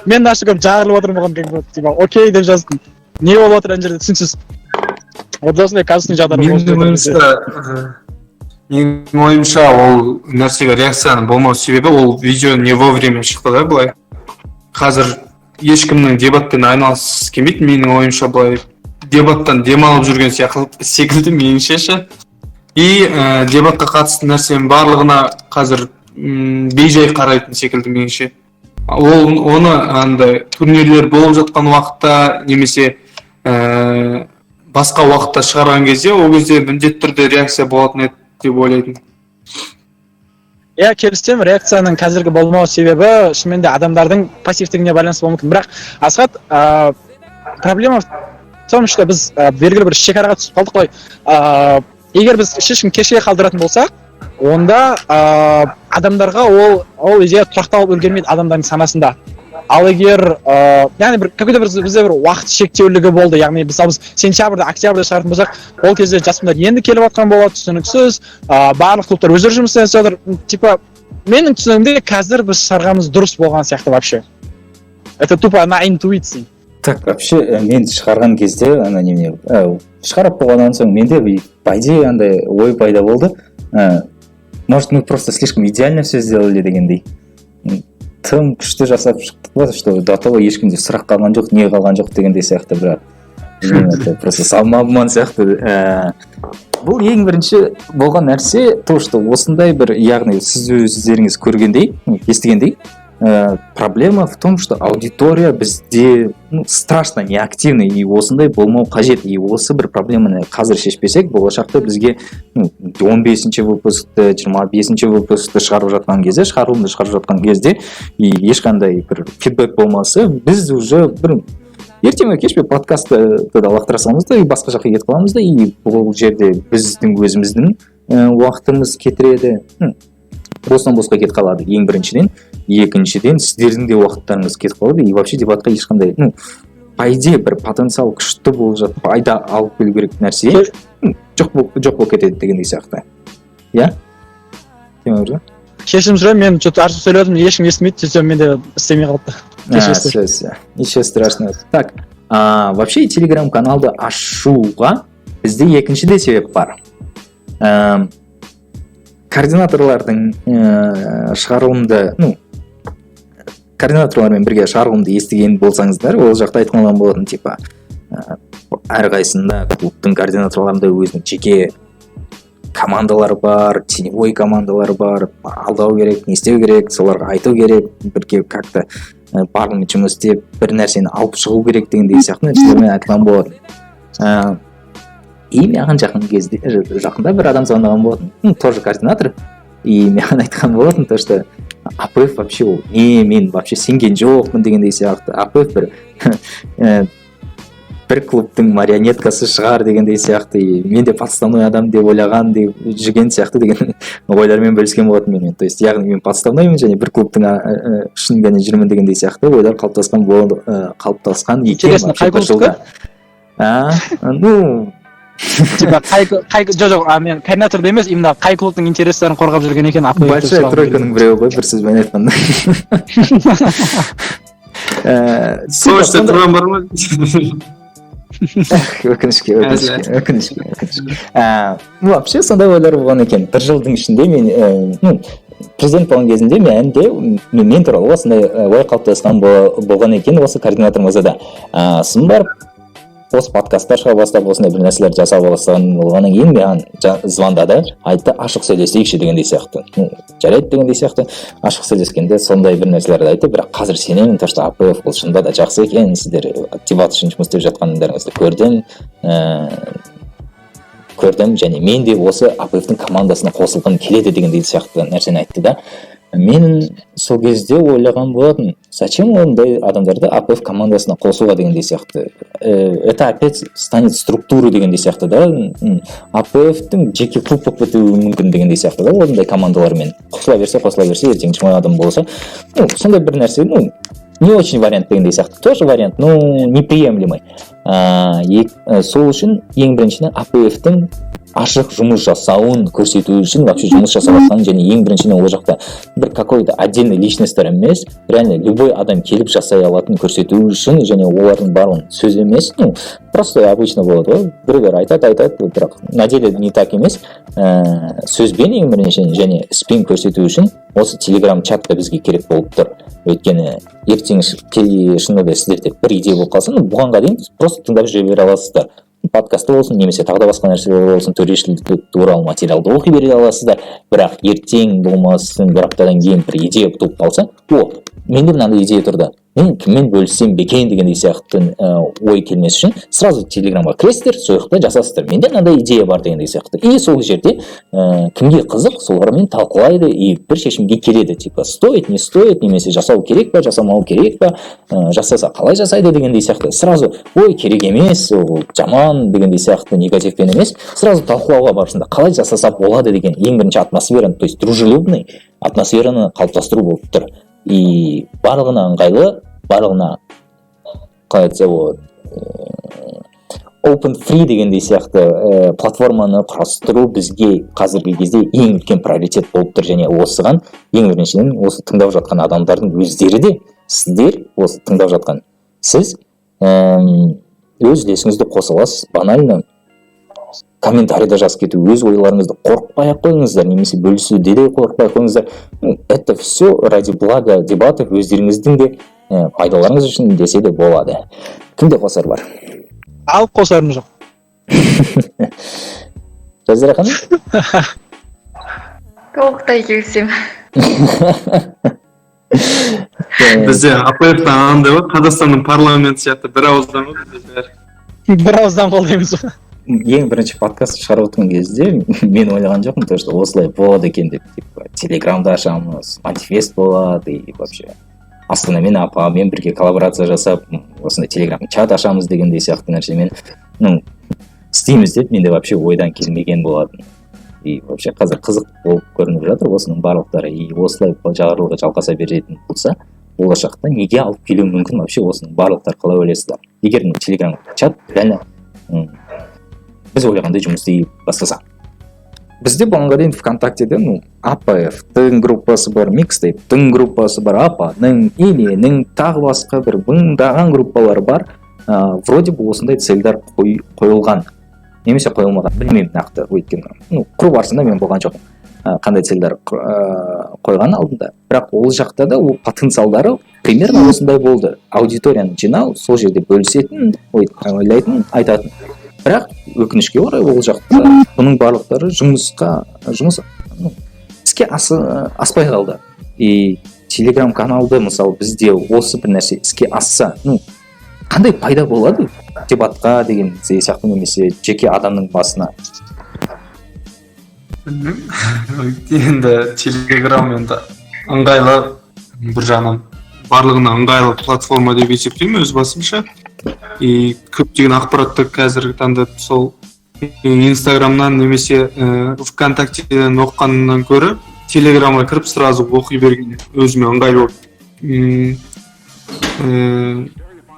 B: Мен нашы көріп жарылып отырмын оған деген болады, типа окей деп жаздым. Не болып отыр ана жерде түсінсіз. Вот осындай казусный жағдайлар болды.
C: Менің ойымша ол нәрсеге реакцияның болмау себебі ол видео не вовремя шықты да былай. Қазір ешкімнің дебатпен айналысқысы келмейді, менің ойымша былай дебаттан демалып жүрген секілді меніңше ше. И дебатқа қатысты нәрсенің барлығына қазір бейжай қарайтын секілді меніңше. Оны андай турнирлер болып жатқан уақытта немесе басқа уақытта шығарған кезде, ол кезде міндетті түрде реакция болатын еді деп ойлайтын.
B: Келістім, реакцияның қазіргі болмау себебі шынымен де адамдардың пассивтігіне байланысты болуы мүмкін. Бірақ Асхат, проблема в том, что біз белгілі бір шекараға түсіп қалдық қой. Егер біз шешім кешеге қалдыратын болсақ, онда адамдарға ол идея тұрақталып үлгермейді адамдардың санасында. Ал егер яғни бір какой-то бізде бір уақыт шектеулігі болды, яғни біз сентябрьда, октябрьда шығаратын болсақ, ол кезде жасымдар енді келіп жатқан болады, түсініксіз, барлық клубтар өздері жұмыс істеп жатыр. Типа менің түсінігімде қазір біз шығарғанымыз дұрыс болған сияқты вообще. Это тупо на интуиции.
A: Так, вообще мен шығарған кезде ана неме шығарып болғаннан соң менде по идее андай ой пайда болды. Может, мы просто слишком идеально все сделали дегендей. Тым күшті жасап шықтық, что до того ешкімде сұрақ қалған жоқ, не қалған жоқ дегендей сияқты, бірақ просто самообман сияқты. Бұл ең бірінші болған нәрсе то, что осындай бір, яғни сіз өздеріңіз көргендей, естігендей, проблема в том, что аудитория бізде страшно неактивный, и осындай болмау қажет. И осы бір проблеманы қазір шешпесек, болашақта бізге 15-ші выпускты, 25-ші выпускты шығарылымды шығарып жатқан кезде, и ешқандай бір фидбэк болмаса, біз уже бір ертең кеш подкастты да лақтыра саламыз да, и басқа жаққа кетіп қаламыз да, и бұл жерде біздің өзіміздің уақытымыз кетіреді. Бостан босқа кетіп қалады, ең біріншіден. Екіншіден, сіздердің де уақыттарыңыз кетіп қалады, и вообще дебатқа ешқандай, по идее, бір потенциал күшті болып жатып, пайда алып келу керек нәрсе жоқ болып кетеді дегендей сияқты. Иә?
B: Кешірім сұраймын, мен что-то артық сөйледім, ешкім естімейді, сөйтсем мен де істемей қалды.
A: Ничего страшного. Так, вообще телеграм-каналды ашуға бізде екінші де себеп бар. Координаторлардың шығарылымды, координаторлармен бірге шығарылымды естіген болсаңыздар, ол жақта айтылған болатын, типа әрқайсында клубтың координаторларында өзінің жеке командалары бар, теневой командалары бар, алдау керек, не істеу керек, соларға айту керек, бірге как-то барлығымен жұмыс істеп, бір нәрсені алып шығу керек дегендей сияқты нәрселермен айтылған болатын. И маған жақында бір адам звондаған болатын, тоже координатор, и маған айтқан болатын, то что АПФ вообще ол мен вообще сенген жоқпын дегендей сияқты. АПФ бір клубтың марионеткасы шығар дегендей сияқты, и мен де подставной адам деп ойлаған деп жүрген сияқты деген ойлармен бөліскен болатын менімен. То есть яғни мен подставноймын және бір клубтың үшін ғана жүрмін дегендей сияқты ойлар қалыптасқан екен.
B: Интересно, қай клубтікі? Типа жоқ, мен координаторды емес, именно қай клубтың интерестерін қорғап жүрген екен.
A: Большая тройканың біреуі ғой, бір сөзбен айтқанда.
C: Соғышта тұрған бар ма?
A: Өкінішке. Вообще сондай ойлар болған екен. Бір жылдың ішінде мен президент болған кезінде мен туралы осындай ой қалыптасқан болған екен осы координатор мырзада. Сын барып осы подкасттар шыға бастап, осындай бір нәрселерді жасап болғаннан кейін маған звондады, айтты, ашық сөйлесейікші дегендей сияқты. Жарайды дегендей сияқты. Ашық сөйлескенде сондай бір нәрселерді айтты, бірақ қазір сенемін, то что АПФ бұл шынында да жақсы екен, сіздер дебат үшін жұмыс істеп жатқандарыңызды көрдім, және мен де осы АПФ-тің командасына қосылғым келеді дегендей сияқты нәрсені айтты да. Мен сол кезде ойлаған болатын, зачем ондай адамдарды АПФ командасына қосуға дегендей сияқты. Это опять станет структуры дегендей сияқты да. АПФ-тің жеке клуб болып кетуі мүмкін дегендей сияқты да. Ондай командалармен қосыла берсе, ертең жиырма адам болса. Сондай бір нәрсе, не очень вариант дегендей сияқты. Тоже вариант, но неприемлемый. Сол үшін ең біріншіден АПФ-тің ашық жұмыс жасауын көрсету үшін, вообще жұмыс жасап жатқанын, және ең біріншіден ол жақта бір какой-то отдельный личностьтер емес, реально любой адам келіп жасай алатынын көрсету үшін, және олардың барлығын сөз емес, просто обычно болады ғой, біреулер айтады, бірақ на деле не так емес, сөзбен ең біріншіден және іспен көрсету үшін осы телеграм чатта бізге керек болып тұр. Өйткені ертең шынында да сіздерде бір идея болып қалса, бұғанға дейін просто тыңдап жүре бере аласыздар. Подкасты болсын, немесе тағы да басқа нәрселер болсын, төрешілік туралы материалды оқи бере аласыздар. Бірақ ертең болмасын, бір аптадан кейін бір идея туып қалса, менде мынандай идея тұрды, мен кіммен бөліссем бекен дегендей сияқты ой келмес үшін сразу телеграмға кіресіздер, сол жақта жасасыздар. Менде мынандай идея бар дегендей сияқты. И сол жерде кімге қызық, солармен талқылайды и бір шешімге келеді. Типа стоит, не стоит, немесе жасау керек па, жасамау керек па, жасаса қалай жасайды дегендей сияқты. Сразу керек емес, ол жаман дегендей сияқты негативпен емес, сразу талқылауға барысында қалай жасаса болады деген ең бірінші атмосфераны, то есть дружелюбный атмосфераны қалыптастыру болып тұр. И барлығына ыңғайлы, барлығына қалай айтса болады, open free дегендей сияқты платформаны құрастыру бізге қазіргі кезде ең үлкен приоритет болып тұр, және осыған ең біріншіден осы тыңдап жатқан адамдардың өздері де, сіздер осы тыңдап жатқан сіз өз үлесіңізді қоса аласыз. Банально комментарийда жазып кету, өз ойларыңызды қорықпай-ақ қойыңыздар, немесе бөлісуде де қорықпай қойыңыздар. Это все ради блага дебатов, өздеріңіздің де пайдаларыңыз үшін десе де болады. Кімде қосар бар?
B: Алып қосарым жоқ.
A: Жазира ханым?
D: Толықтай келісемін.
C: Бізде АПФ-та андай ғой, Қазақстанның парламенті сияқты бір ауыздан ғой бізде бәрі.
B: бір ауыздан қолдаймыз ғой.
A: Ең бірінші подкаст шығарып отырған кезде мен ойлаған жоқпын, то что осылай болады екен деп, типа телеграмда ашамыз, манифест болады и вообще Астанамен апамен бірге коллаборация жасап осындай телеграм чат ашамыз дегендей сияқты нәрсемен істейміз деп менде вообще ойдан келмеген болатын. И вообще қазір қызық болып көрініп жатыр осының барлықтары. И осылай жағарлығы жалғаса беретін болса, болашақта неге алып келуі мүмкін вообще осының барлықтары, қалай ойлайсыздар? Егер телеграм чат реально біз ойлағандай жұмыс істей бастаса. Бізде болғанға дейін ВКонтактеде АПФ-тың группасы бар, микстейптің группасы бар, АПА-ның, Иленің, тағы басқа бір мыңдаған группалар бар. Вроде бы осындай цельдар қойылған. Немесе қойылмаған, білмеймін нақты, өйткені құру барысында мен болған жоқпын қандай цельдар қойған алдында. Бірақ ол жақта да ол потенциалдары примерно осындай болды. Аудиторияны жинау, сол жерде бөлісетін, ойлайтын, айтатын. Бірақ өкінішке орай ол жақта бұның барлықтары іске аспай қалды. И телеграм каналды мысалы бізде осы бір нәрсе іске асса, қандай пайда болады дебатқа деген сияқты, немесе жеке адамның басына?
C: Енді телеграм енді ыңғайлы, бір жағынан барлығына ыңғайлы платформа деп есептеймін өз басымша. И көптеген ақпаратты қазіргі таңда сол инстаграмнан немесе ВКонтактеден оқығаннан көрі телеграмға кіріп сразу оқи берген өзіме ыңғайлы болып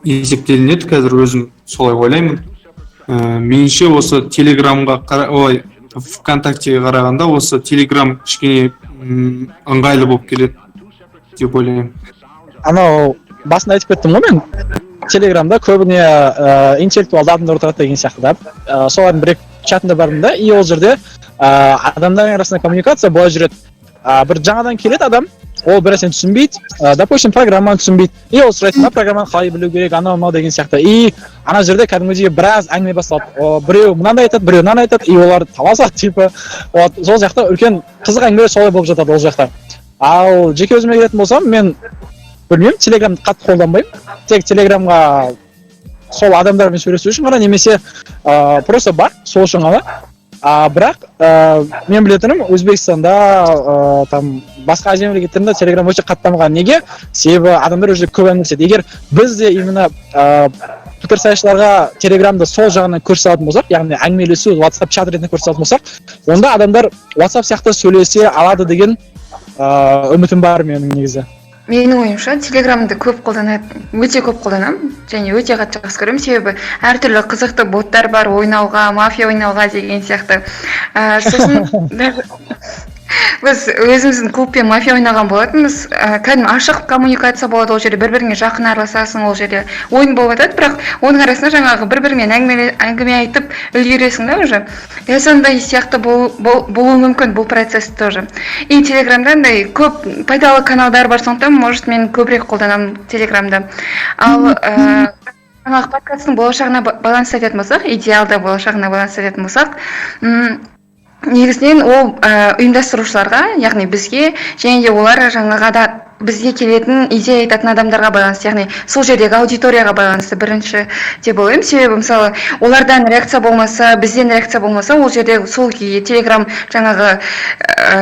C: есептелінеді. Қазір өзім солай ойлаймын. Меніңше осы телеграмға ВКонтактеге қарағанда осы телеграм кішкене ыңғайлы болып келеді деп ойлаймын.
B: Анау басында айтып кеттім ғой мен, телеграмда көбіне интеллектуалды адамдар отырады деген сияқты да. Солардың бір чатында бардым да, и ол жерде адамдардың арасында коммуникация бола жүреді. Бір жаңадан келеді адам, ол бір нәрсені түсінбейді, допустим, программаны түсінбейді. И ол сұрайды, программаны қалай білу керек, анау деген сияқты. И ана жерде кәдімгідей біраз әңгіме басталады. Біреу мынандай айтады, біреу мынаны айтады, и олар таласады типа. Сол жақта үлкен қызық әңгіме солай болып жатады ол жақта. Ал жеке өзіме келетін болсам, мен білмеймін, телеграмды қатты қолданбаймын. Тек телеграмға сол адамдармен сөйлесу үшін ғана, немесе просто бар, сол үшін ғана. Бірақ мен білетінім, Өзбекстанда, басқа Азия мемлекеттерінде телеграм өте қатты дамыған. Неге? Себебі адамдар өте көп әңгімелеседі. Егер біз де именно пікірсайысшыларға телеграмды сол жағынан көрсете алатын болсақ, яғни әңгімелесу WhatsApp чат ретінде көрсете алатын болсақ, онда адамдар WhatsApp сияқты сөйлесе алады деген үмітім бар менің негізі.
D: Менің ойымша телеграмды көп өте көп қолданамын, және өте қатты жақсы көремін, себебі әртүрлі қызықты боттар бар, ойнауға, мафия ойнауға деген сияқты. Сосын біз өзіміздің клубпен мафия ойнаған болатынбыз. Кәдімгі ашық коммуникация болады ол жерде, бір-біріңе жақын араласасың, ол жерде ойын болып жатады, бірақ оның арасында жаңағы бір-бірімен әңгіме айтып үлгересің да уже. Сондай сияқты болуы мүмкін бұл процесс тоже. И телеграмда андай көп пайдалы каналдар бар, сондықтан может мен көбірек қолданамын телеграмды. Ал жаңағы подкасттың болашағына байланысты айтатын болсақ, идеалды болашағына байланысты айтатын болсақ, негізінен ол ұйымдастырушыларға, яғни бізге, және де олар жаңағада бізге келетін идея айтатын адамдарға байланысты, яғни сол жердегі аудиторияға байланысты бірінші деп ойлаймын. Себебі мысалы олардан реакция болмаса, бізден реакция болмаса, ол жерде сол телеграм жаңағы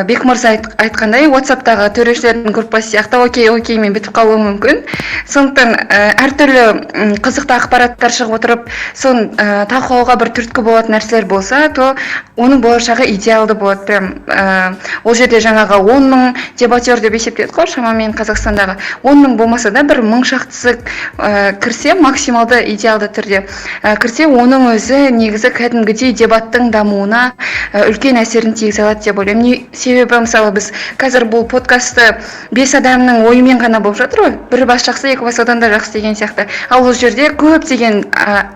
D: Бек мырза айтқандай WhatsApp-тағы төрешілердің группасы сияқты окей мен бітіп қалуы мүмкін. Сондықтан әртүрлі қызықты ақпараттар шығып отырып, соны талқылауға бір түрткі болатын нәрселер болса, то оның болашағы идеалды болады. Прям ол жерде жаңағы 10 000 дебатер деп есептедік қой, шамамен Қазақстандағы 10 000 болмаса да бір 1000 шақтысы кірсе, максималды идеалды түрде кірсе, оның өзі негізі кәдімгідей дебаттың дамуына үлкен әсерін тигізе алады деп ойлаймын. Себебі мысалы біз қазір бұл подкастты 5 адамның ойымен ғана болып жатыр ғой, бір бас жақсы, екі бас одан да жақсы деген сияқты. Ал ол жерде көптеген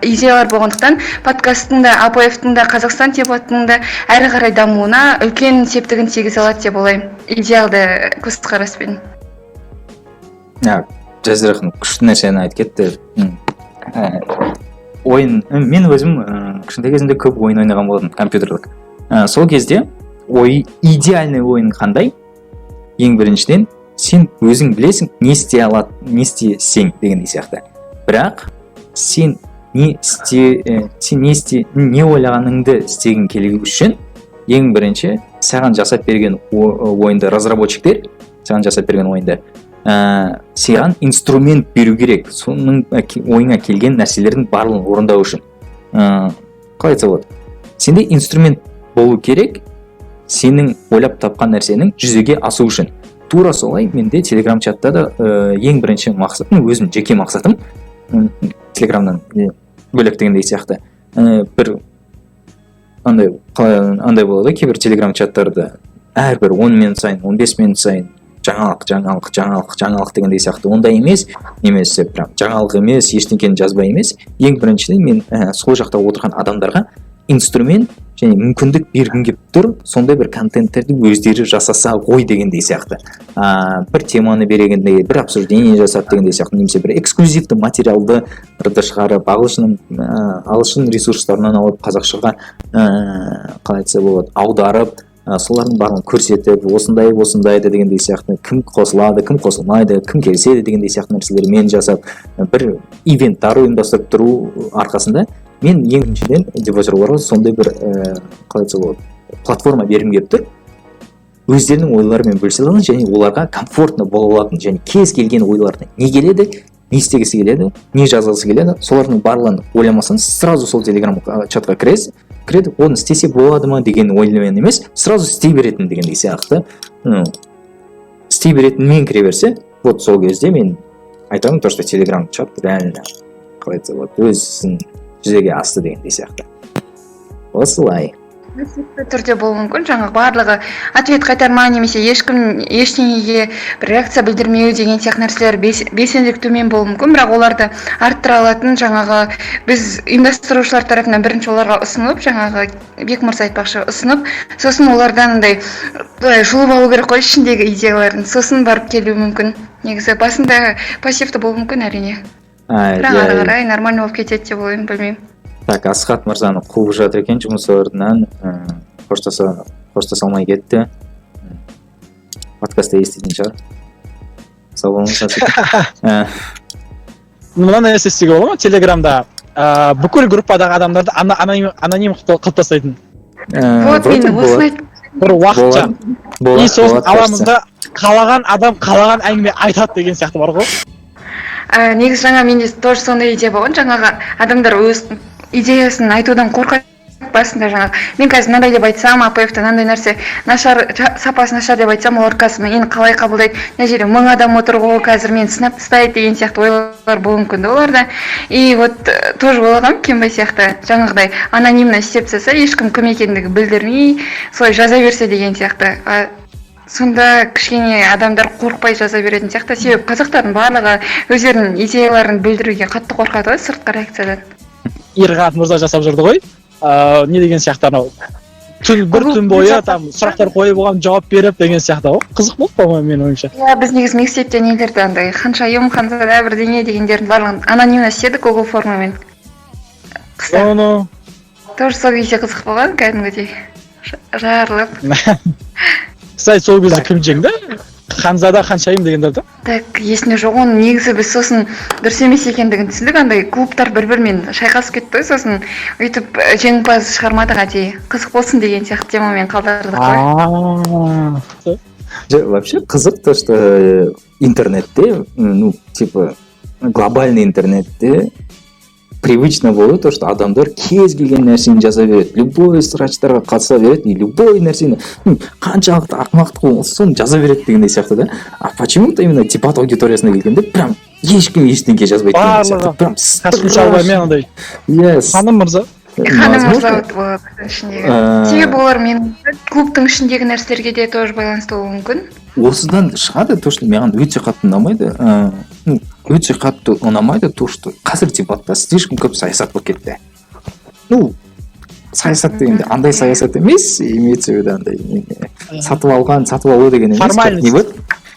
D: идеялар болғандықтан подкасттың да, АПФ-тың да, Қазақстан дебаттың да әрі қарай дамуына үлкен септігін тигізе алады деп ойлаймын. Идеалды көзқараспен.
A: Жазира ханым күшті нәрсені айтып кетті. Ойын, мен өзім кішкентай кезімде көп ойын ойнаған болдым, компьютерлік. Сол кезде идеальный ойын қандай? Ең біріншіден сен өзің білесің не істесең дегендей сияқты. Бірақ сен не ойлағаныңды істегің келу үшін ең бірінші саған жасап берген ойынды разработчиктер саған инструмент беру керек, соның ойыңа келген нәрселердің барлығын орындау үшін. Қалай айтса болады, сенде инструмент болу керек сенің ойлап тапқан нәрсенің жүзеге асу үшін. Тура солай менде телеграм чатта да ең бірінші мақсатым, өзім жеке мақсатым, телеграмнан бөлек дегендей сияқты. Бір андай болады, кейбір телеграм чаттарда әрбір 10 минут сайын, 15 минут сайын жаңалық дегендей сияқты. Ондай емес, немесе прям жаңалық емес, ештеңені жазбай емес. Ең біріншіден мен сол жақта отырған адамдарға инструмент және мүмкіндік бергім келіп тұр, сондай бір контенттерді өздері жасаса ғой дегендей сияқты. Бір теманы берегендей, бір обсуждение жасап дегендей сияқты, немесе бір эксклюзивті материалды шығарып, ағылшын ресурстарынан алып қазақшаға қалай айтса болады, аударып, солардың барлығын көрсетіп, осындай дегендей сияқты, кім қосылады, кім қосылмайды, кім келіседі дегендей сияқты нәрселермен жасап, бір ивенттар ұйымдастырып тұру арқасында мен ең біріншіден девелоперларға сондай бір қалай айтса болады, платформа бергім келіп тұр. Өздерінің ойларымен бөлісе алатын және оларға комфортно бола алатын, және кез келген ойларды не келеді, не істегісі келеді, не жазғысы келеді, солардың барлығын ойламасаңыз, сразу сол телеграм чатқа кіреді, оны істесе болады ма деген оймен емес, сразу істей беретін дегендей сияқты. Істей беретінмен кіре берсе, вот сол кезде мен айтамын, то что телеграм чат реально қалай айтса болады, өзін жүзеге асты дегендей сияқты. Осылай.
D: Түрде болуы мүмкін, жаңағы барлығы ответ қайтарма немесе ешкім ештеңеге бір реакция білдірмеу деген сияқты нәрселер белсенділік төмен болуы мүмкін, бірақ оларды арттыра алатын жаңағы біз ұйымдастырушылар тарапынан бірінші оларға ұсынып, жаңағы Бек мырза айтпақшы ұсынып, сосын олардан андай жұлып алу керек қой ішіндегі идеяларын, сосын барып келуі мүмкін. Негізі басында пассивті болуы мүмкін әрине. Бірақ ары қарай нормально болып кетеді деп ойлаймын, білмеймін.
A: Так, Асхат мырзаны қуып жатыр екен жұмыс орнынан, қоштаса алмай кетті. Подкастта еститін шығар. Сау болыңыз.
B: Мынандай нәрсе істеуге болады ма? Телеграмда бүкіл группадағы адамдарды аноним қылып тастайтын.
D: Вот мен осыны
B: бір уақытша. И сосын аламызда қалаған адам қалаған әңгіме айтады деген сияқты бар ғой.
D: Негізі жаңа менде тоже сондай идея болған, жаңағы адамдар өз идеясын айтудан қорқады басында жаңағы. Мен қазір мынандай деп айтсам, АПФ-та мынандай нәрсе нашар, сапасы нашар деп айтсам, олар қазір мені қалай қабылдайды, мына жерде 1000 адам отыр ғой, қазір мені сынап тастайды деген сияқты ойлар болуы мүмкін оларда. И вот тоже ойлағам, Кембай сияқты жаңағыдай анонимно істеп тастаса, ешкім кім екендігі білдірмей, солай жаза берсе деген сияқты. Сонда кішкене адамдар қорықпай жаза беретін сияқты. Себебі қазақтардың барлығы өздерінің идеяларын білдіруге қатты қорқады ғой сыртқы реакциядан.
B: Ерғат мырза жасап жүрді ғой. Не деген сияқты анау бір түн бойы там сұрақтар қойып оған жауап беріп деген сияқты ғой. Қызық болды по-моему менің ойымша.
D: Иә, біз негізі мектепте нелерді андай ханшайым, ханзада бірдеңе дегендердің барлығын анонимно істедік Google формамен.
B: Оны
D: тоже сол кезде қызық болған, кәдімгідей жарылып.
B: Кстати, сол кезде кім жеңді? Ханзада, ханшайым дегендерді?
D: Так, есімде жоқ, оның негізі біз сосын дұрыс емес екендігін түсіндік, андай клубтар бір-бірімен шайқасып кетті, сосын өйтіп жеңімпаз шығармадық әдейі. Қызық болсын деген сияқты темамен қалдырдық қой.
A: Вообще қызық то, что интернетте, ну, типа, глобальный интернетте привычно болады то, что адамдар кез келген нәрсені жаза береді, любой срачтарға қатыса береді, и любой нәрсені қаншалықты ақымақтық болса соны жаза береді дегендей сияқты да. А почему-то именно дебат аудиториясына келгенде прям ешкім ештеңке жазбайды деген сияқты. Прям
B: қасымшалармен андай. Ханым мырза.
D: Ханым мырза болады ішіндегі. Себебі олар мен клубтың ішіндегі нәрселерге де тоже байланысты болуы мүмкін.
A: Осыдан шығады то, что маған өте қатты ұнамайды. Өте қатты ұнамайды то, что қазір дебатта слишком көп саясат болып кетті. Ну, саясат дегенде андай саясат емес, имеется в виду андай сатып алу деген емес.
B: Формальность.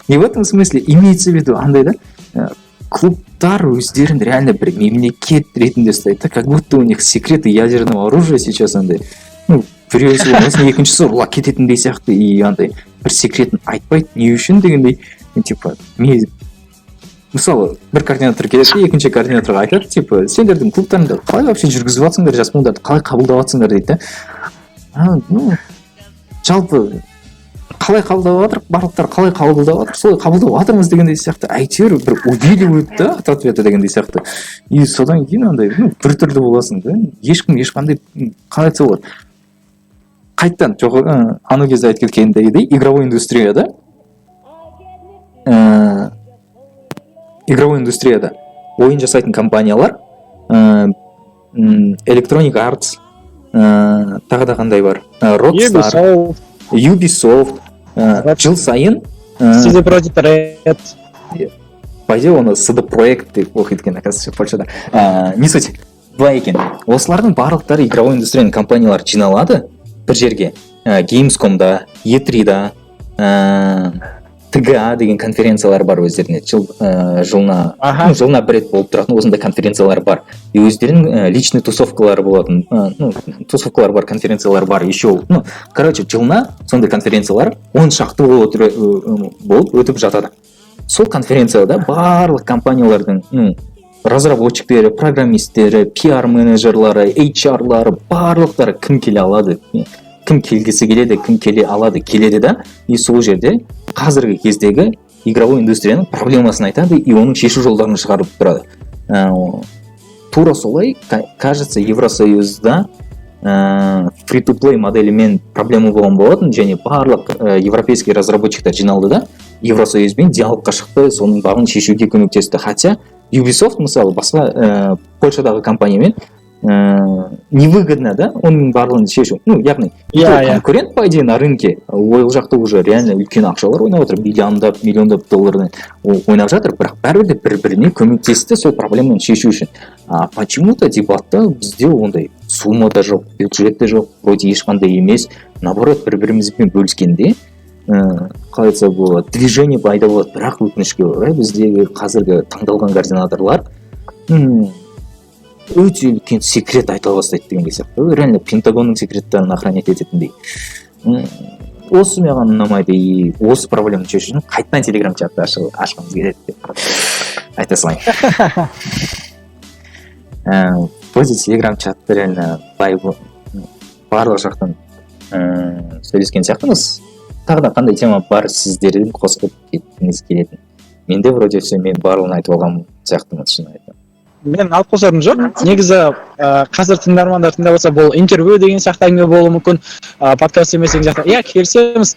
A: Не в этом смысле, имеется в виду андай да, клубтар өздерін реально бір мемлекет ретінде ұстайды, как будто у них секреты ядерного оружия сейчас андай. Ну, біреусі болмасын, екіншісі ұрлап кететіндей сияқты, и андай бір секретін айтпайды, не үшін дегендей. типа мысалы бір координатор келеді, екінші координаторға айтады, типа сендердің клубтарыңды қалай вообще жүргізіп жатсыңдар, жас буындарды қалай қабылдап жатсыңдар дейді да. Ну жалпы қалай қабылдап жатыр, барлықтар қалай қабылдап жатыр, солай қабылдап жатырмыз дегендей сияқты, әйтеуір бір увиливают да от ответа дегендей сияқты. И содан кейін андай біртүрлі боласың да, ешқандай қалай айтса болады, қайттан жоғары ана кезде айтып кеткендей игровой индустрияда ойын жасайтын компаниялар Electronic Arts, тағы да қандай бар, Rockstar, Ubisoft, жыл сайын
B: CD Projekt Red,
A: по идее оны CD Projekt деп оқиды екен, оказывается, польшада. Не суть, былай екен, осылардың барлықтары игровой индустрияның компаниялары жиналады бір жерге, Gamescom-да, E3-да, ТГА деген конференциялар бар өздеріне, жылына бір рет болып тұратын осындай конференциялар бар. И өздерінің личный тусовкалары болатын, тусовкалар бар, конференциялар бар, еще, короче, жылына сондай конференциялар 10 шақты болып өтіп жатады. Сол конференцияда барлық компаниялардың разработчиктері, программисттері, PR-менеджерлары, HR-лары, барлықтары кім келе алады, кім келгісі келеді, кім келе алады, келеді да, и сол жерде қазіргі кездегі игровой индустрияның проблемасын айтады и оның шешу жолдарын шығарып тұрады. Тура солай, кажется, Евросоюзда free-to-play моделімен проблема болған болатын, және барлық европейский разработчиктер жиналды да, Евросоюзбен диалогқа шықты, соның барын шешуге көмектесті. Хотя Ubisoft, мысалы, басқа Польшадағы компаниямен невыгодно, да, оның барлығын шешу. Яғни, конкурент, по идее, на рынке, ол жақта уже реально үлкен ақшалар ойнап отыр, миллиондап доллардан ойнап жатыр, бірақ бәрібір де бір-біріне көмектесті сол проблеманы шешу үшін. Почему-то дебатта бізде ондай сумма да жоқ, бюджет те жоқ, вроде ешқандай емес, наоборот, бір-бірімізбен бөліскенде қалай айтса болады, движение пайда болады, бірақ өкінішке орай біздегі қазіргі таңдалған координаторлар өте үлкен секрет айтыла бастайды дегенге сияқты. Реально Пентагонның секреттарын охранять ететіндей. Осы маған ұнамайды, и осы проблеманы шешу үшін қайтадан телеграм чатты ашқымыз келеді деп айта салайын. Өзі телеграм чатты реально барлық жақтан сөйлескен сияқтымыз. Тағы да қандай тема бар сіздердің қосып кеткіңіз келетін? Менде вроде все, мен барлығын айтып алған сияқтымыз, шын айтам.
B: Мен алып қосарым жоқ. Негізі қазір тыңдармандар тыңдап отырса, бұл интервью деген сияқты әңгіме болуы мүмкін, подкаст емес деген сияқты. Иә, келісеміз.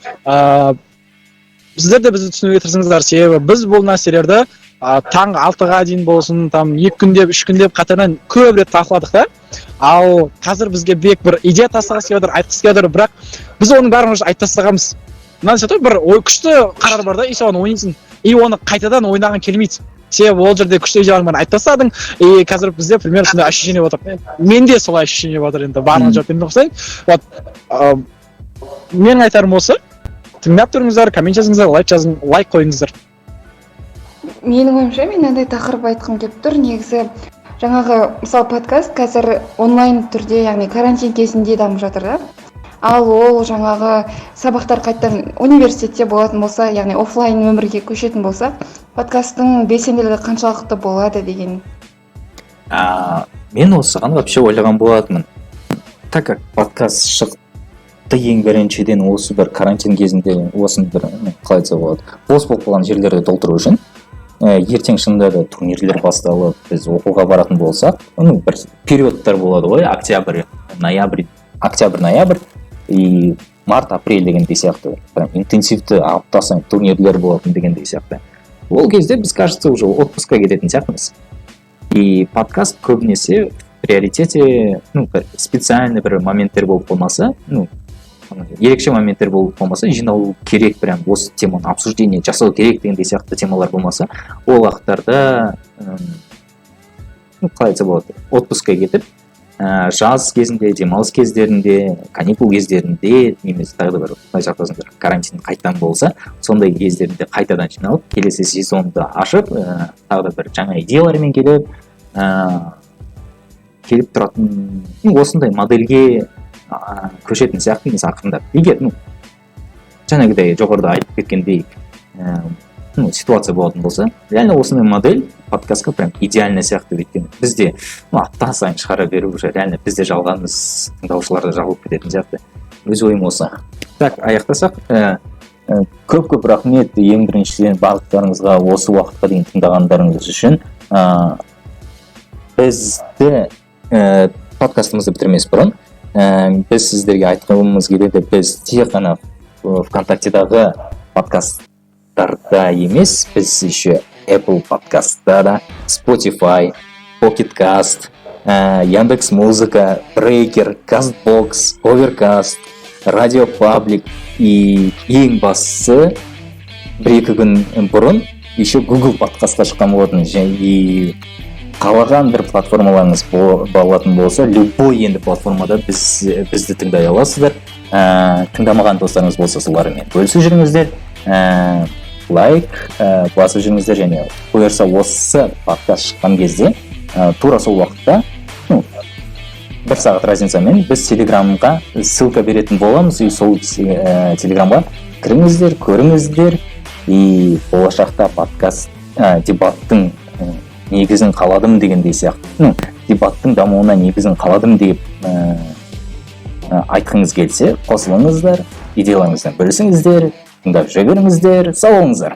B: Сіздер де бізді түсінуге тырысыңыздар, себебі біз бұл нәрселерді таңғы 6-ға дейін болсын, 2 күндеп, 3 күндеп қатарынан көп рет талқыладық та. Ал қазір бізге бек бір идея тастағысы келіп отыр, айтқысы келіп отыр, бірақ біз оның бәрін айтып тастағанбыз. Мынандай сияқты бір күшті қарар бар да, и соны ойнайсың, и оны қайтадан ойнаған келмейді. Себебі ол жерде күшті идеялармен айтып тастадың, и қазір бізде примерно сондай ощущение отыр. Менде солай ощущение отыр, енді барлығын жауап бермей қойсайын. Вот менің айтарым осы. Тыңдап тұрыңыздар, коммент жазыңыздар, лайк қойыңыздар.
D: Менің ойымша, мен андай тақырып айтқым келіп тұр. Негізі жаңағы мысалы подкаст қазір онлайн түрде, яғни карантин кезінде дамып жатыр да. Ал ол жаңағы сабақтар қайттан университетте болатын болса, яғни офлайн өмірге көшетін болса, подкасттың белсенділігі қаншалықты болады деген.
A: Мен осыған вообще ойлаған болатынмын. Так как подкаст шықты ең біріншіден осы бір карантин кезінде, осыны бір қалай айтса болады, бос болып қалған жерлерді толтыру үшін, ертең шынында да турнирлер басталып, біз оқуға баратын болсақ, бір периодтар болады ғой, октябрь, ноябрь и март-апрель дегендей сияқты, прям интенсивті апта сайын турнирлер болатын дегендей сияқты. Ол кезде біз, кажется, уже отпускқа кететін сияқтымыз. И подкаст көбінесе в приоритете, специальный бір моменттер болып болмаса, ерекше моменттер болып болмаса, жиналу керек, прям осы теманы обсуждение жасау керек дегендей сияқты темалар болмаса, ол уақыттарда қалай айтса болады, отпускқа кетіп, жаз кезінде, демалыс кездерінде, каникул кездерінде, немесе тағы да бір карантин қайтадан болса, сондай кездерінде қайтадан жиналып, келесі сезонды ашып, тағы да бір жаңа идеялармен келіп тұратын, осындай модельге көшетін сияқтымыз ақырындап. Егер, жаңағыдай жоғарыда айтып кеткендей, ситуация болатын болса, реально осындай модель подкастқа прям идеальный сияқты. Өйткені бізде апта сайын шығара беру уже реально бізде жалғанымыз тыңдаушыларда жағылып кететін сияқты. Өз ойым осы. Так, аяқтасақ, көп рахмет ең біріншіден барлықтарыңызға осы уақытқа дейін тыңдағандарыңыз үшін. Бізді подкастымызды бітірмес бұрын біз сіздерге айтқымыз келеді, біз тек қана ВКонтактедағы подкасттарда емес, біз еще Apple подкасттарда, Spotify, Pocket Cast, Яндекс.Музыка, Breaker, Castbox, Overcast, Radio Public и ең бастысы 1-2 күн бұрын еще Google подкастқа шыққан болатын. И қалаған бір платформаларыңыз болатын болса, любой енді платформада бізді тыңдай аласыздар. Тыңдамаған достарыңыз болса, солармен бөлісіп жүріңіздер, лайк басып жүріңіздер, және бұйырса осы подкаст шыққан кезде тура сол уақытта 1 сағат разницамен біз Телеграмға ссылка беретін боламыз, и сол Телеграмға кіріңіздер, көріңіздер, и болашақта подкаст дебаттың негізін қаладым дегендей сияқты, дебаттың дамуына негізін қаладым деп айтқыңыз келсе, қосылыңыздар, идеяларыңыздан бөлісіңіздер, тыңдап жүре беріңіздер, сау болыңыздар.